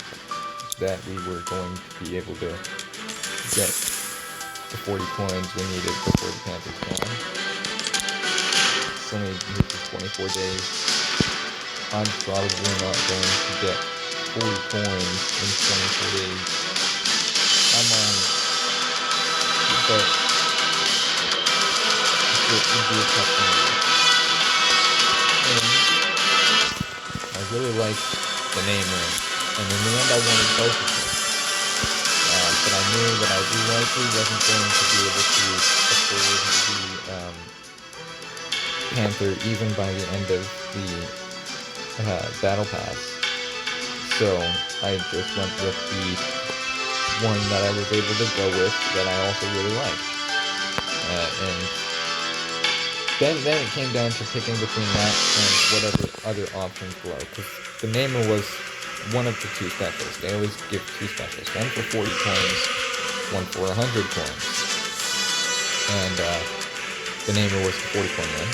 that we were going to be able to get the 40 coins we needed before the Panthers gone. It's only here for 24 days. I'm probably not going to get 40 coins in 24 days. I might, but it would be a tough thing. And I really liked the namer, and in the end I wanted both of them. But I knew that I likely wasn't going to be able to afford the Panther even by the end of the Battle Pass. So I just went with the one that I was able to go with that I also really liked. And then it came down to picking between that and whatever other options were. Because the namer was one of the two specials. They always give two specials. One for 40 coins, one for 100 coins. And the namer was the 40 coin one.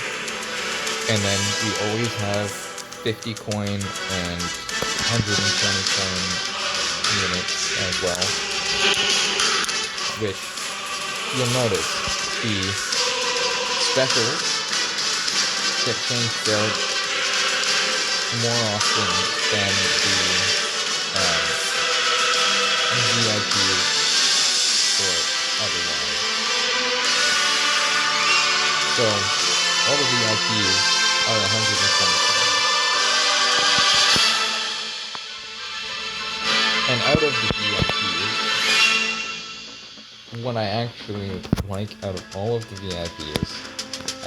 And then we always have 50 coin and 120 coin units as well. Which you'll notice the specials get changed out more often than the VIPs So, all the VIPs are 125. And out of the VIPs, what I actually like out of all of the VIPs,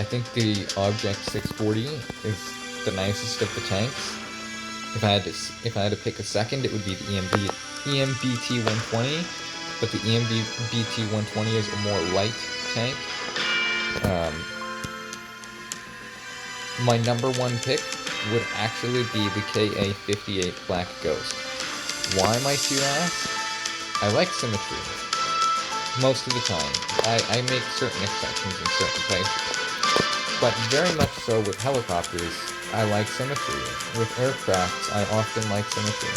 I think the Object 640 is the nicest of the tanks. If I had to pick a second, it would be the EMBT 120, but the EMBT 120 is a more light tank. My number one pick would actually be the KA-58 Black Ghost. Why, might you ask? I like symmetry. Most of the time. I make certain exceptions in certain places. But very much so with helicopters, I like symmetry. With aircrafts, I often like symmetry.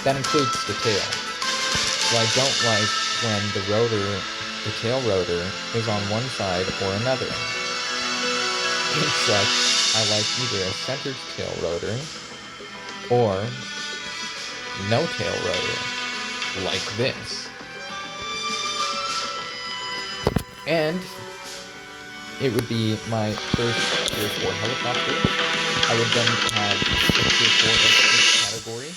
That includes the tail. So I don't like when the tail rotor, is on one side or another. In such, I like either a centered tail rotor, or no tail rotor, like this. And it would be my first Tier 4 helicopter. I would then have a Tier 4 of each category.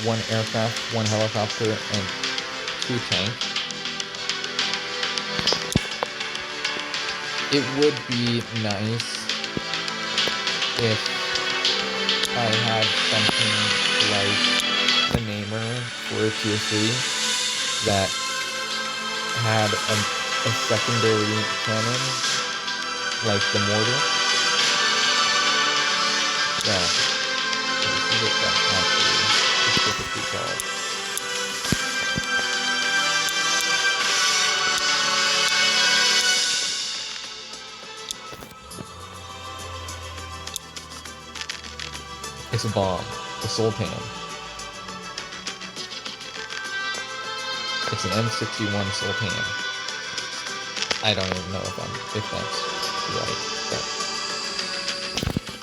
1 aircraft, 1 helicopter, and 2 tanks. It would be nice if I had something like the Namer for a Tier 3 that had a secondary cannon, like the mortar. Yeah, let's see what that's actually specifically called. It's a bomb, the Soul Pan. It's an M61 Soul Pan. I don't even know if that's right, but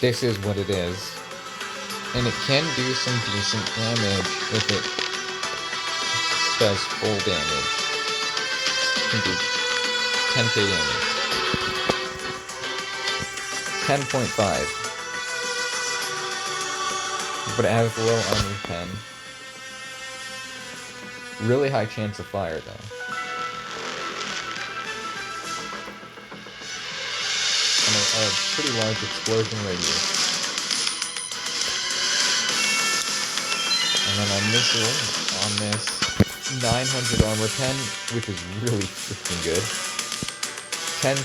this is what it is. And it can do some decent damage if it does full damage. It can do 10k damage. 10.5. But it has low armor 10. Really high chance of fire, though. And a pretty large explosion radius. And then a missile on this 900 armor 10, which is really freaking good. 10,000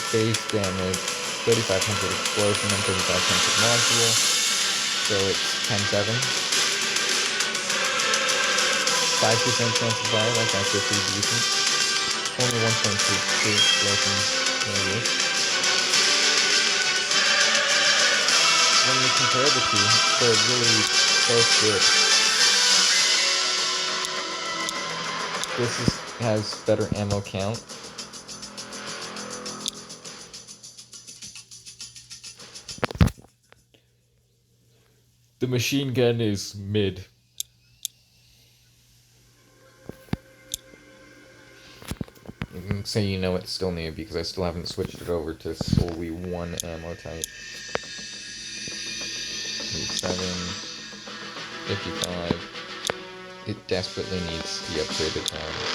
base damage, 3,500 explosion, and 3,500 module. So it's 10-7. 5% chance of fire, that's actually pretty decent. Only 1.2 explosion radius. When you compare the two, they're really both good. This has better ammo count. The machine gun is mid. So you know it's still new because I still haven't switched it over to solely one ammo type. 7, 55. It desperately needs the upgraded arms.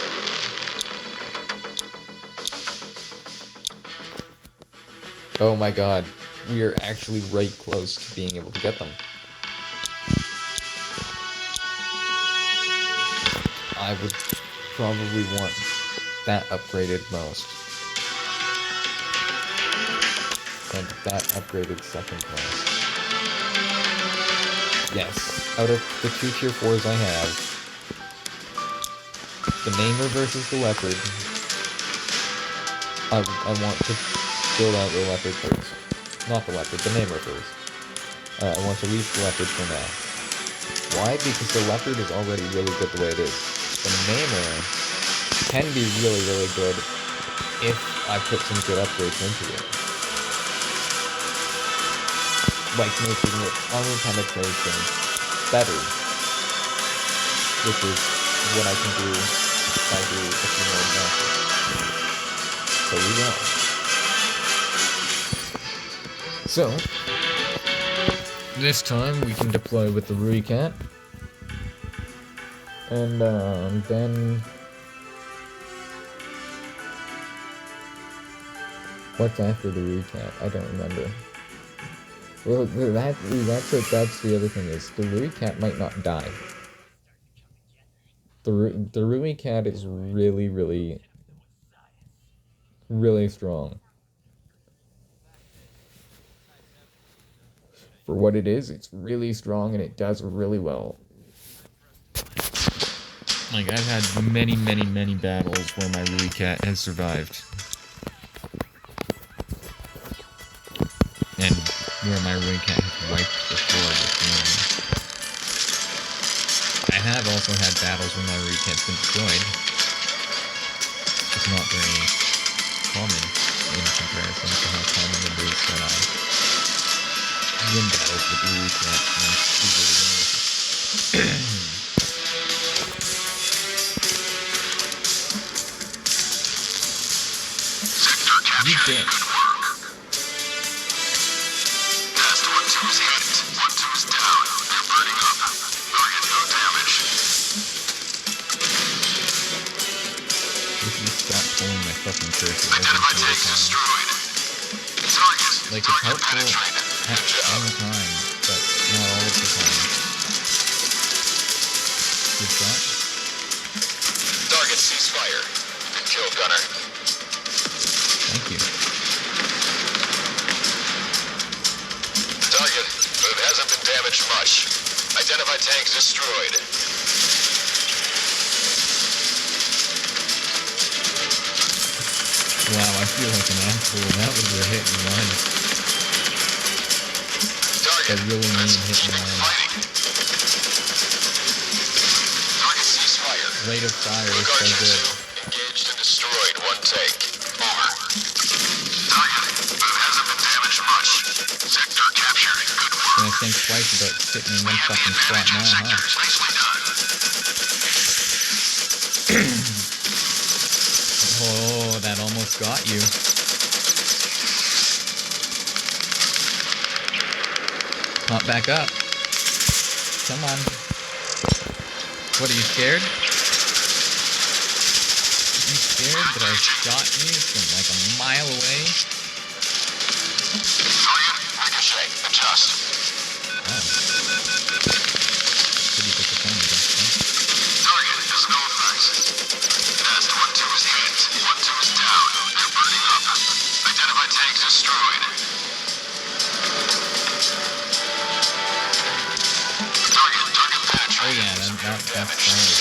Oh my god, we are actually right close to being able to get them. I would probably want that upgraded most. And that upgraded second most. Yes, out of the 2 Tier 4s I have, the Namer versus the Leopard, I want to build out the Leopard first. Not the Leopard, the Namer first. I want to leave the Leopard for now. Why? Because the Leopard is already really good the way it is. The Namer can be really, really good if I put some good upgrades into it. Like making it armor penetration better, which is what I can do if I do a few more advances. pretty well. So, this time we can deploy with the recat. And then what's after the recat? I don't remember. Well, that's the other thing is the recat might not die. The recat is really, really, really strong. For what it is, it's really strong and it does really well. Like, I've had many, many, many battles where my recat has survived. And where my recat has wiped the floor with the enemy. I have also had battles where my recat's been destroyed. It's not very common in comparison to how common it is that I win battles with the recat and do really well with it. You bet. Fucking cursor every single time. Like, it's helpful at some time, but not all of the time. Good shot. Target ceasefire. Good kill, Gunner. Thank you. Target, but it hasn't been damaged much. Identify tanks destroyed. Wow, I feel like an asshole. That was a hit and run. Target, A really mean hit and run. Target ceasefire. Rate of fire is so Guardian good. 2 engaged and destroyed one tank. Over. Target, but it hasn't been damaged much. Sector captured. Good work. Gonna think twice about sitting in one fucking spot now, huh? Nicely done. Oh, that almost got you. Pop back up. Come on. What, are you scared? Are you scared that I shot you from like a mile away? Target, ricochet. Adjust. Oh. Pretty disappointed, actually. Target has no effect. Nest 1-2 is hit. 1-2 is down. They're burning up. Identify tanks destroyed. Target penetrated. Oh yeah, that's solid.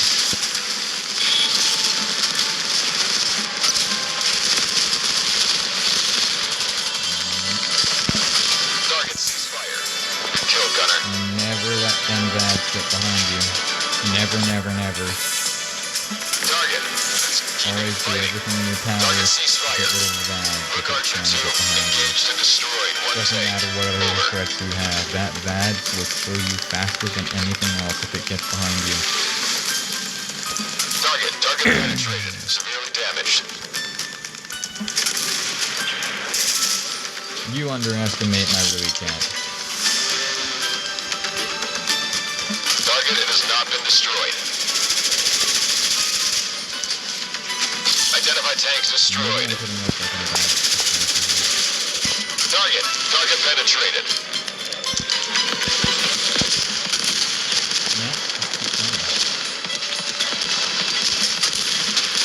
Target ceasefire. Good kill, Gunner. Never let them bads get behind you. Never, never, never. Target. Always do everything in your power Target to ceasefire. get rid of the bad if it's Guardian trying to 2 get behind you. engaged and destroyed one Doesn't tank. matter what other Over. threats you have, that VADS will kill you faster than anything else if it gets behind you. Target penetrated. Severely damaged. You underestimate my recat. Target, it has not been destroyed. Identify tanks destroyed. Maybe I'm putting myself in a bad situation. Target penetrated. No?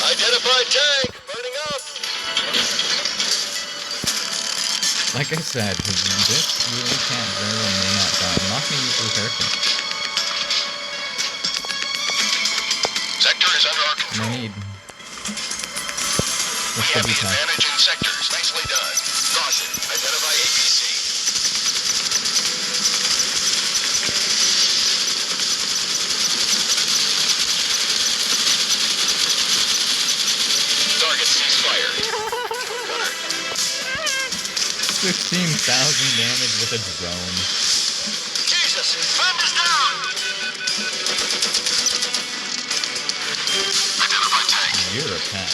Identify tank burning up. Like I said, this recat very well may not die. I'm not going to use the repair kit. Sector is under our No control. need. We Let's have go the be advantage in sectors. Nicely done. Caution. Identify APC. Target ceasefire. Gunner. 15,000 damage with a drone. Jesus, friend is down. Identify tank. You're a pack.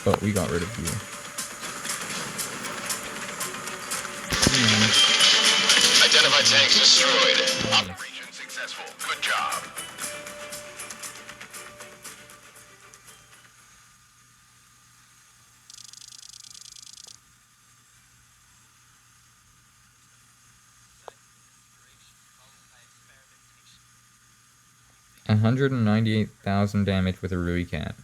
But we got rid of you. Identified tanks destroyed. Operation successful. Good job. Yeah. 198,000 damage with a Rui Cat.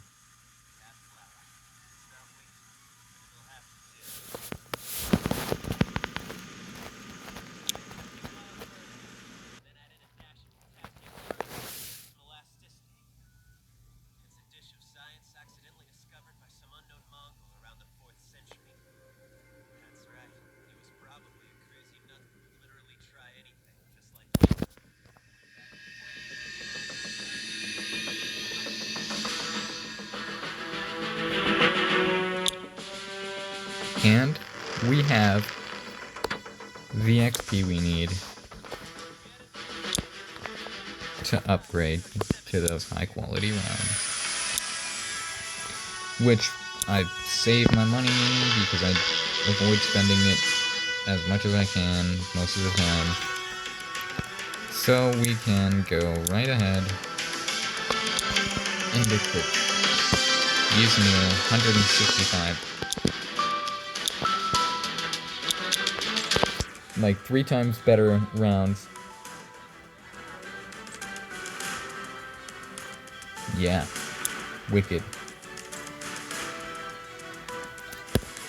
And we have the XP we need to upgrade to those high quality rounds. Which I save my money because I avoid spending it as much as I can most of the time. So we can go right ahead and equip using the 165. Like 3 times better rounds. Yeah. Wicked.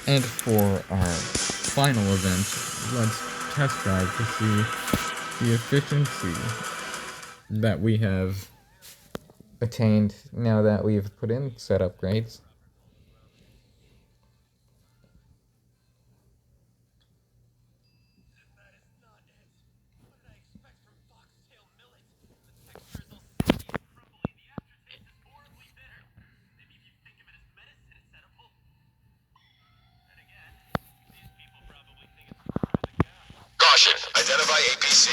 And for our final event, let's test drive to see the efficiency that we have attained now that we've put in set upgrades. Caution. Identify APC.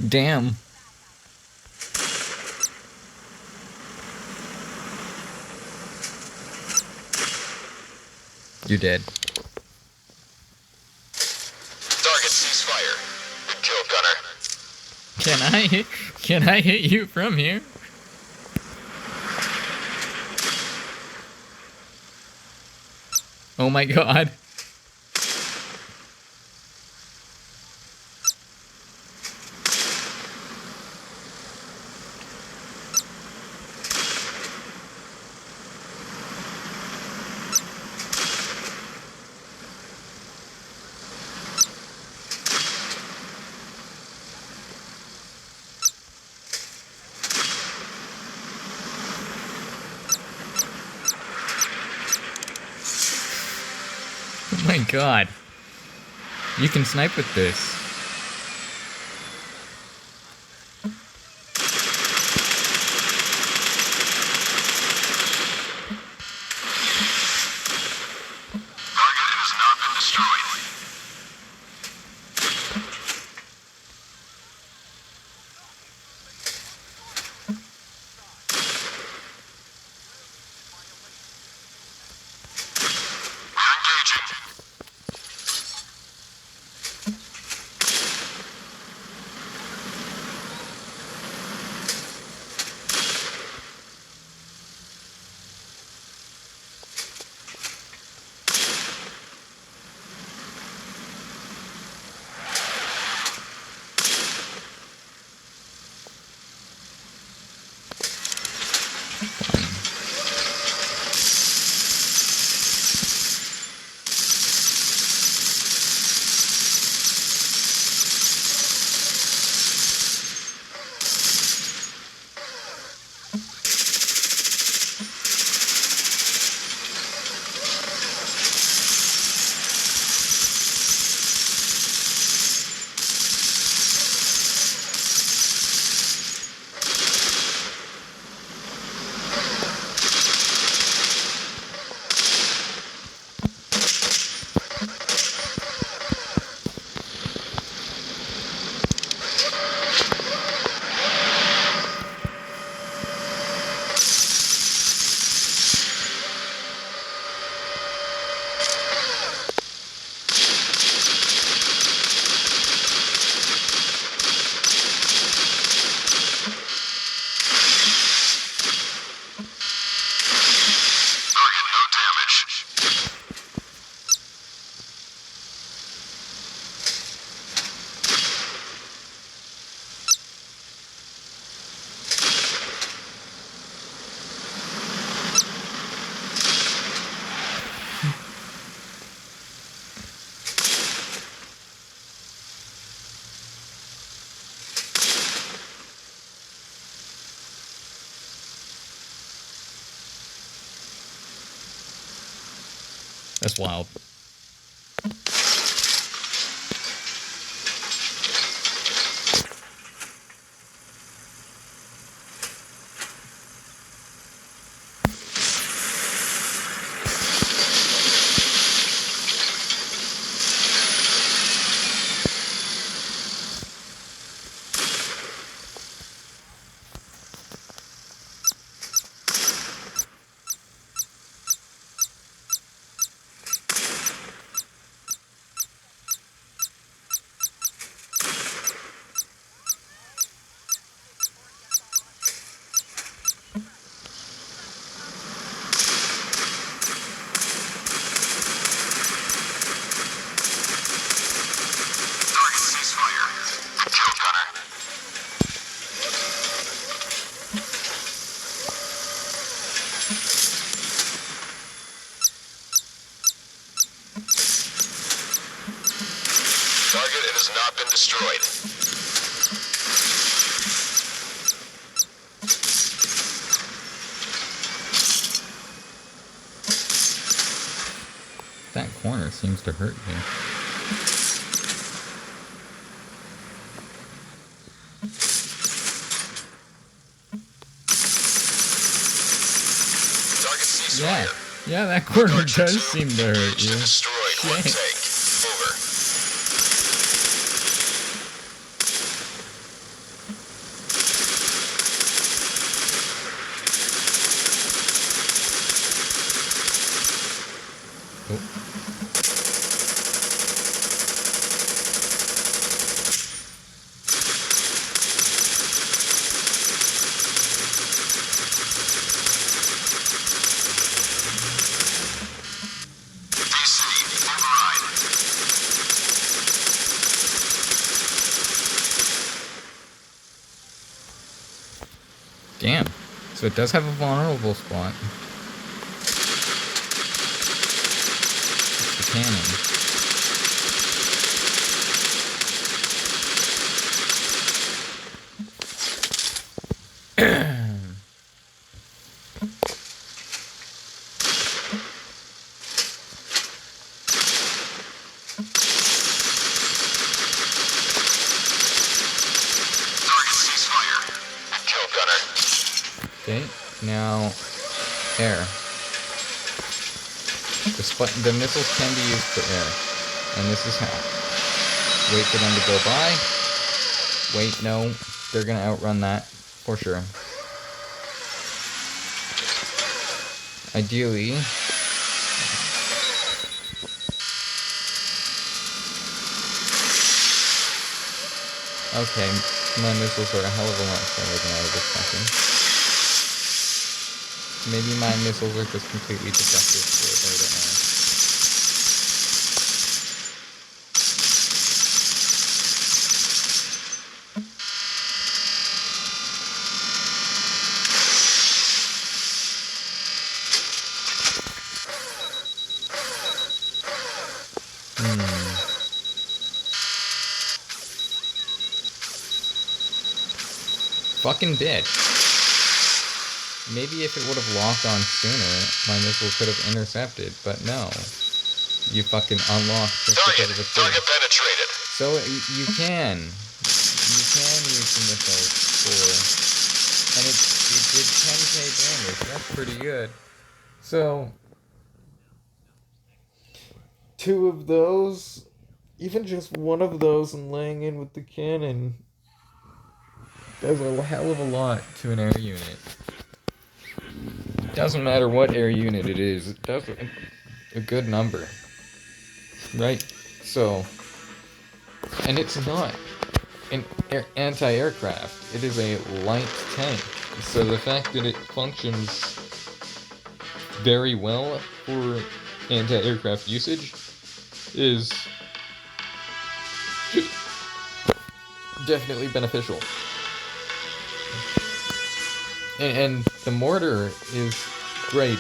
Damn. You're dead. Target ceasefire. Good kill, Gunner. Can I hit you from here? Oh my god. Oh my god. You can snipe with this. Target has not been destroyed. We're engaging. That's wild. Target ceasefire. Kill gunner. Target, it has not been destroyed. That corner seems to hurt me. Target Yeah. ceasefire. Yeah, that corner Target does 2, seem to hurt engaged you. and destroyed. One Shit. tank. Over. Oh. DC, override. Damn. So it does have a vulnerable spot. It's the cannon. Target ceasefire. Kill gunner. Okay, now air. The missiles can be used for air, and this is how. Wait for them to go by. Wait, no, they're gonna outrun that for sure. Ideally, okay, my missiles are a hell of a lot slower than I was expecting. Maybe my missiles are just completely defective for air to air. Fucking bitch. Maybe if it would have locked on sooner, my missiles could have intercepted, but no. You fucking unlocked just because of a Target thing. penetrated. So you can use the missiles for, and it did 10k damage. That's pretty good. So 2 of those, even just 1 of those, and laying in with the cannon does a hell of a lot to an air unit. Doesn't matter what air unit it is, it does a good number. Right? So, and it's not an anti-aircraft. It is a light tank. So the fact that it functions very well for anti-aircraft usage is definitely beneficial. And the mortar is great.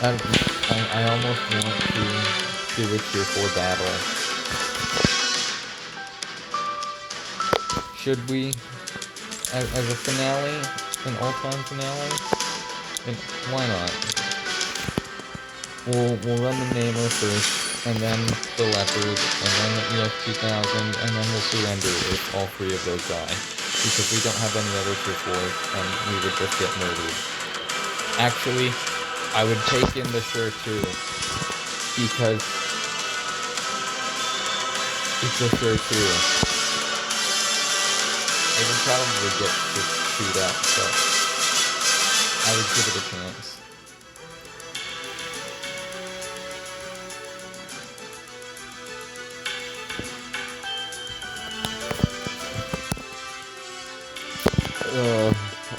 I almost want to do a tier 4 battle. Should we? As a finale? An all-time finale? And why not? We'll run the Nailer first, and then the Leopard, and then the EF2000, and then we'll surrender if all three of those die. Because we don't have any other tier 4s, and we would just get murdered. Actually, I would take in the Sure too, because it's a Sure too. It would probably get just chewed up, but I would give it a chance.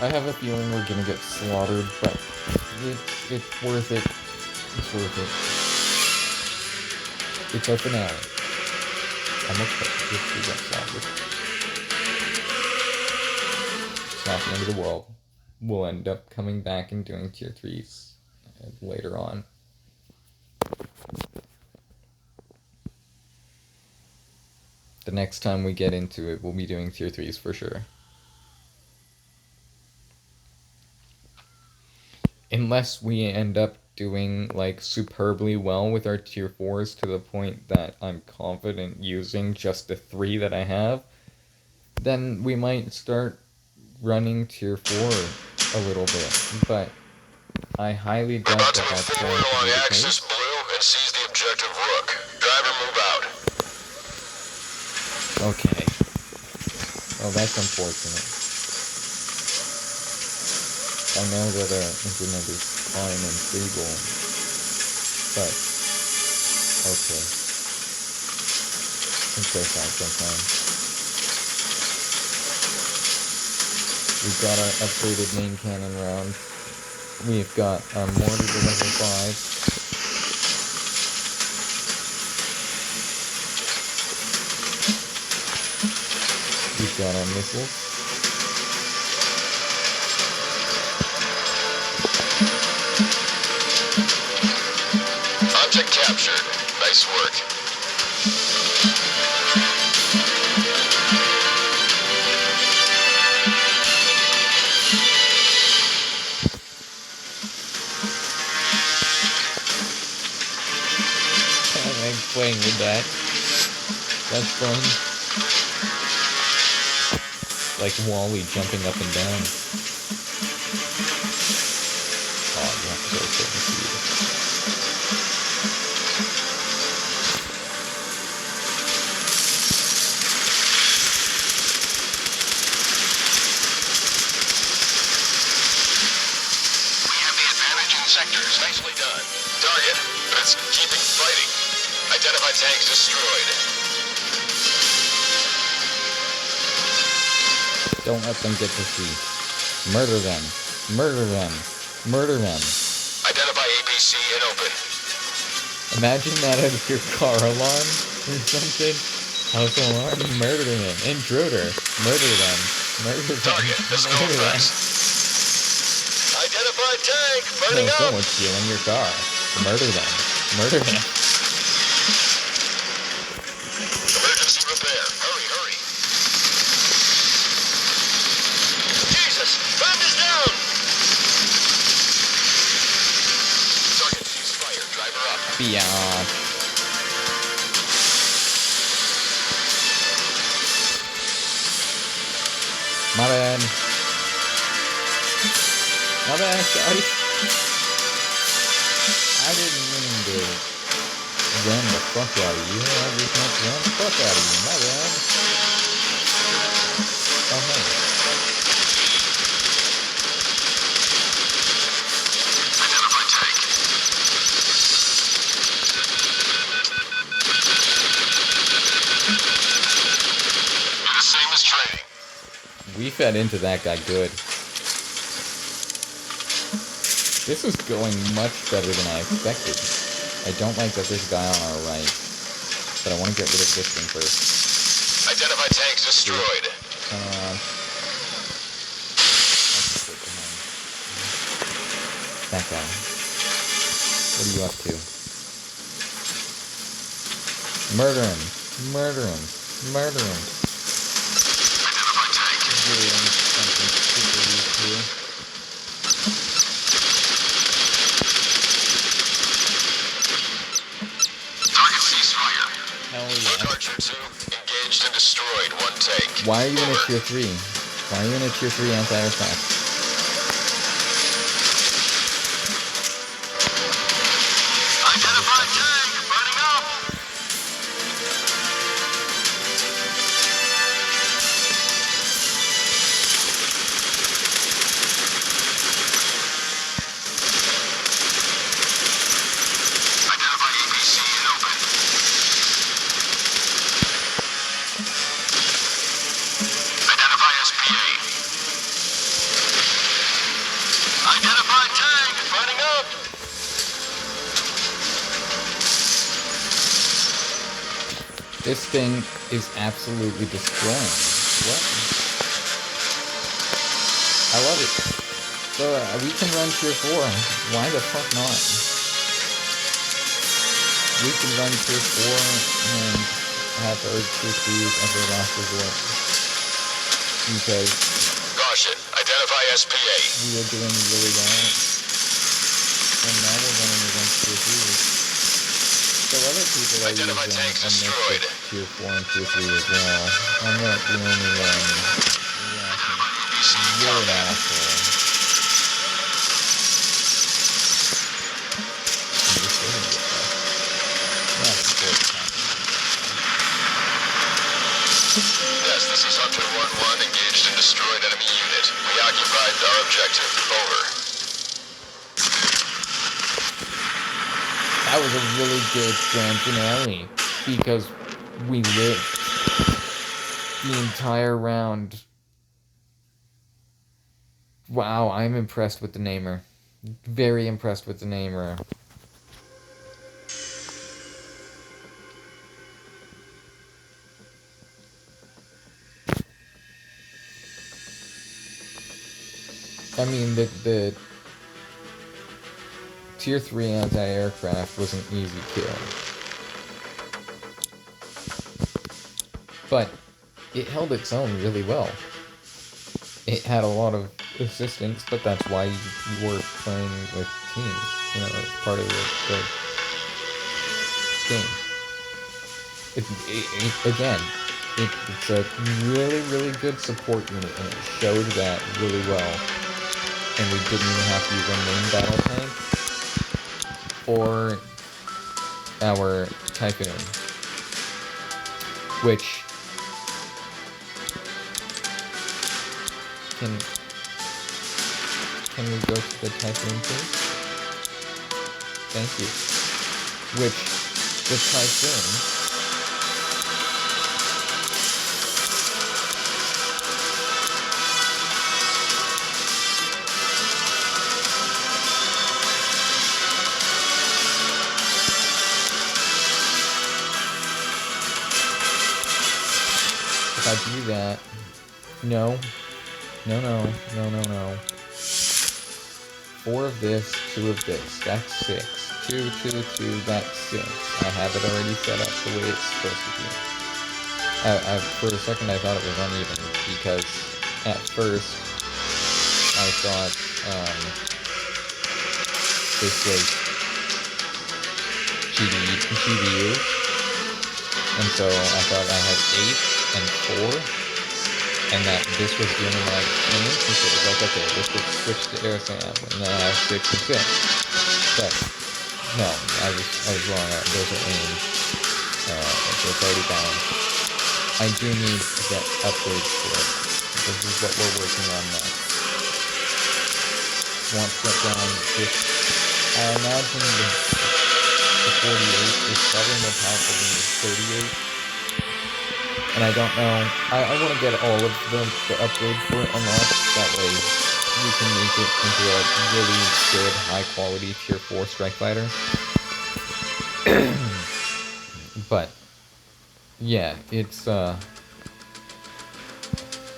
I have a feeling we're gonna get slaughtered, but it's worth it. It's worth it. It's our finale. I'm okay if we get slaughtered. It's not the end of the world. We'll end up coming back and doing tier 3s later on. The next time we get into it, we'll be doing tier 3s for sure. Unless we end up doing like superbly well with our tier 4s to the point that I'm confident using just the 3 that I have, then we might start running tier 4 a little bit, but I highly doubt About to that move that's forward going to along be the Axis case. Blue and seize the objective Rook. Driver, move out. Okay. Oh, that's unfortunate. I know that our internet is fine and stable, but okay. It's so sad sometimes. We've got our upgraded main cannon round. We've got our mortar to level 5. We've got our missiles. Object captured. Nice work. I'm playing with that. That's fun. Like Wally jumping up and down. Oh, you have to go a certain speed. We have the advantage in sectors. Nicely done. Target. Let's keeping fighting. Identify tanks destroyed. Don't let them get to see. Murder them. Murder them. Murder them. Identify APC and open. Imagine that as your car alarm or something. House alarm. Murder them. Intruder. Murder them. Murder them. Target. Let's go Murder them. fast. Identify tank. No, Burning up. someone's stealing your car. Murder them. Murder them. Emergency repair. Hurry, hurry. Jesus! Bomb is down! Target cease fire. Driver up. Beyond. My bad. My bad, sorry. I didn't mean to ram the fuck out of you. I just meant to ram the fuck out of you. My bad. Oh, hey. Identify tank. Do the same as training. We fed into that guy good. This is going much better than I expected. I don't like that there's a guy on our right, but I want to get rid of this thing first. Identify tanks destroyed. Come on. I'll just sit behind. That guy. What are you up to? Murder him. Murder him. Murder him. Identify tank. Doing something super weak here. one take. Why are you in a Over. tier 3? Why are you in a tier 3 anti-aircraft? Identified tank burning up. Identify APC and open. Identify SPA. Identified tank burning up. This thing is absolutely destroying. What? I love it. So, we can run tier 4. Why the fuck not? We can run tier 4 and have our tier 3s as our last resort. Because Caution. Identify SPA. we are doing really well. And now we're running against tier 3s. So other people are using Identify a tanks mix destroyed. of tier 4 and tier 3 as well. I'm not the only one. APC in You're an combat. asshole. I'm just saying it, though. Yeah, support the Yes, this is Hunter 1-1, engaged and destroyed enemy unit. We occupied our objective. Over. That was a really good grand finale because we lived the entire round. Wow, I'm impressed with the namer. Very impressed with the namer. I mean, the tier 3 anti-aircraft was an easy kill. But it held its own really well. It had a lot of assistance, but that's why you were playing with teams. You know, it's part of the game. It's a really, really good support unit, and it showed that really well. And we didn't even have to use our main battle tank or our Typhoon, which can we go to the Typhoon, please? Thank you. Which the Typhoon if I do that, no. 4 of this, 2 of this, that's 6. 2, 2, 2, that's 6. I have it already set up the way it's supposed to be. For a second I thought it was uneven, because at first I thought this was GBU, and so I thought I had 8 and 4. And that this was the only like change, so it was like, okay, this would switch to air SAM, and then I have 6 and 6. But no, I was wrong. Those are aimed. So it's already balanced. I do need to get upgrades for it. This is what we're working on next. Want to get down this. I imagine the 48 is probably more powerful than the 38. And I don't know, I want to get all of the upgrades for it unlocked, that way we can make it into a really good, high-quality Tier 4 strike fighter. But, yeah, it's,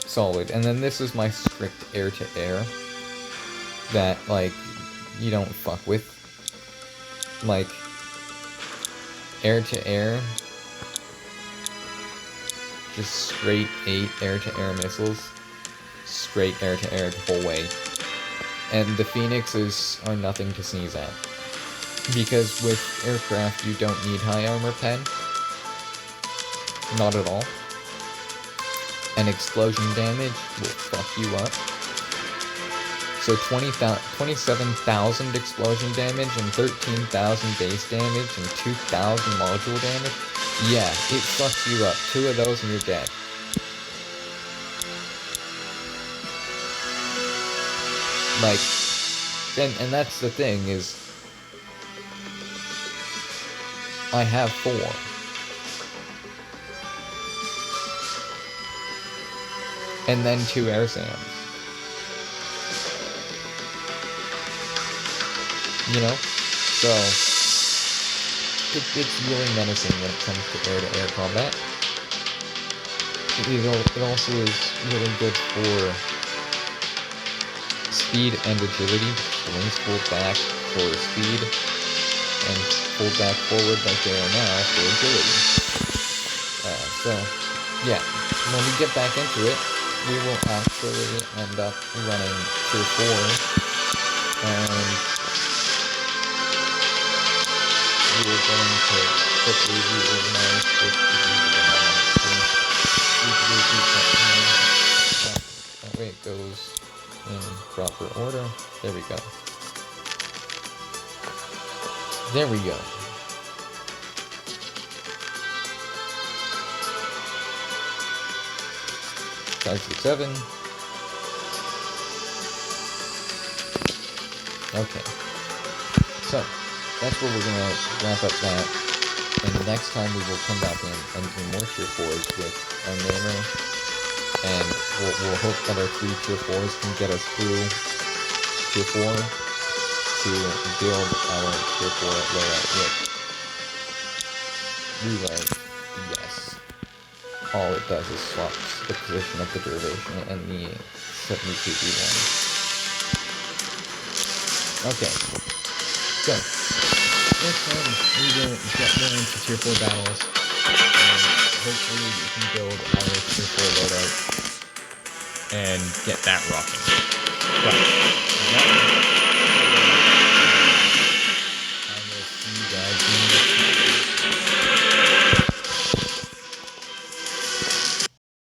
solid. And then this is my strict air-to-air, that, like, you don't fuck with. Like, air-to-air, just straight 8 air-to-air missiles, straight air-to-air the whole way. And the Phoenixes are nothing to sneeze at. Because with aircraft, you don't need high armor pen. Not at all. and explosion damage will fuck you up. So 27,000 explosion damage and 13,000 base damage and 2,000 module damage. Yeah, it fucks you up. 2 of those and you're dead. Like, and that's the thing is, I have 4. And then 2 air SAMs. You know? So, it's really menacing when it comes to air-to-air combat. It also is really good for speed and agility. Wings pull back for speed, and pull back forward like they are now for agility. So, yeah, when we get back into it, we will actually end up running Tier 4, and we are going to quickly reorganize this that way it goes in proper order. There we go. There we go. Five, 6, 7. Okay. So, that's where we're gonna wrap up that. And next time we will come back in and do more Tier 4s with our Namer. And we'll hope that our 3 Tier 4s can get us through Tier 4 to build our Tier 4 loadout with reload. Yes. All it does is swaps the position of the derivation and the 72B1. Okay. So, next time we will get more into Tier 4 battles, and hopefully we can build our Tier 4 loadout and get that rocking. But, that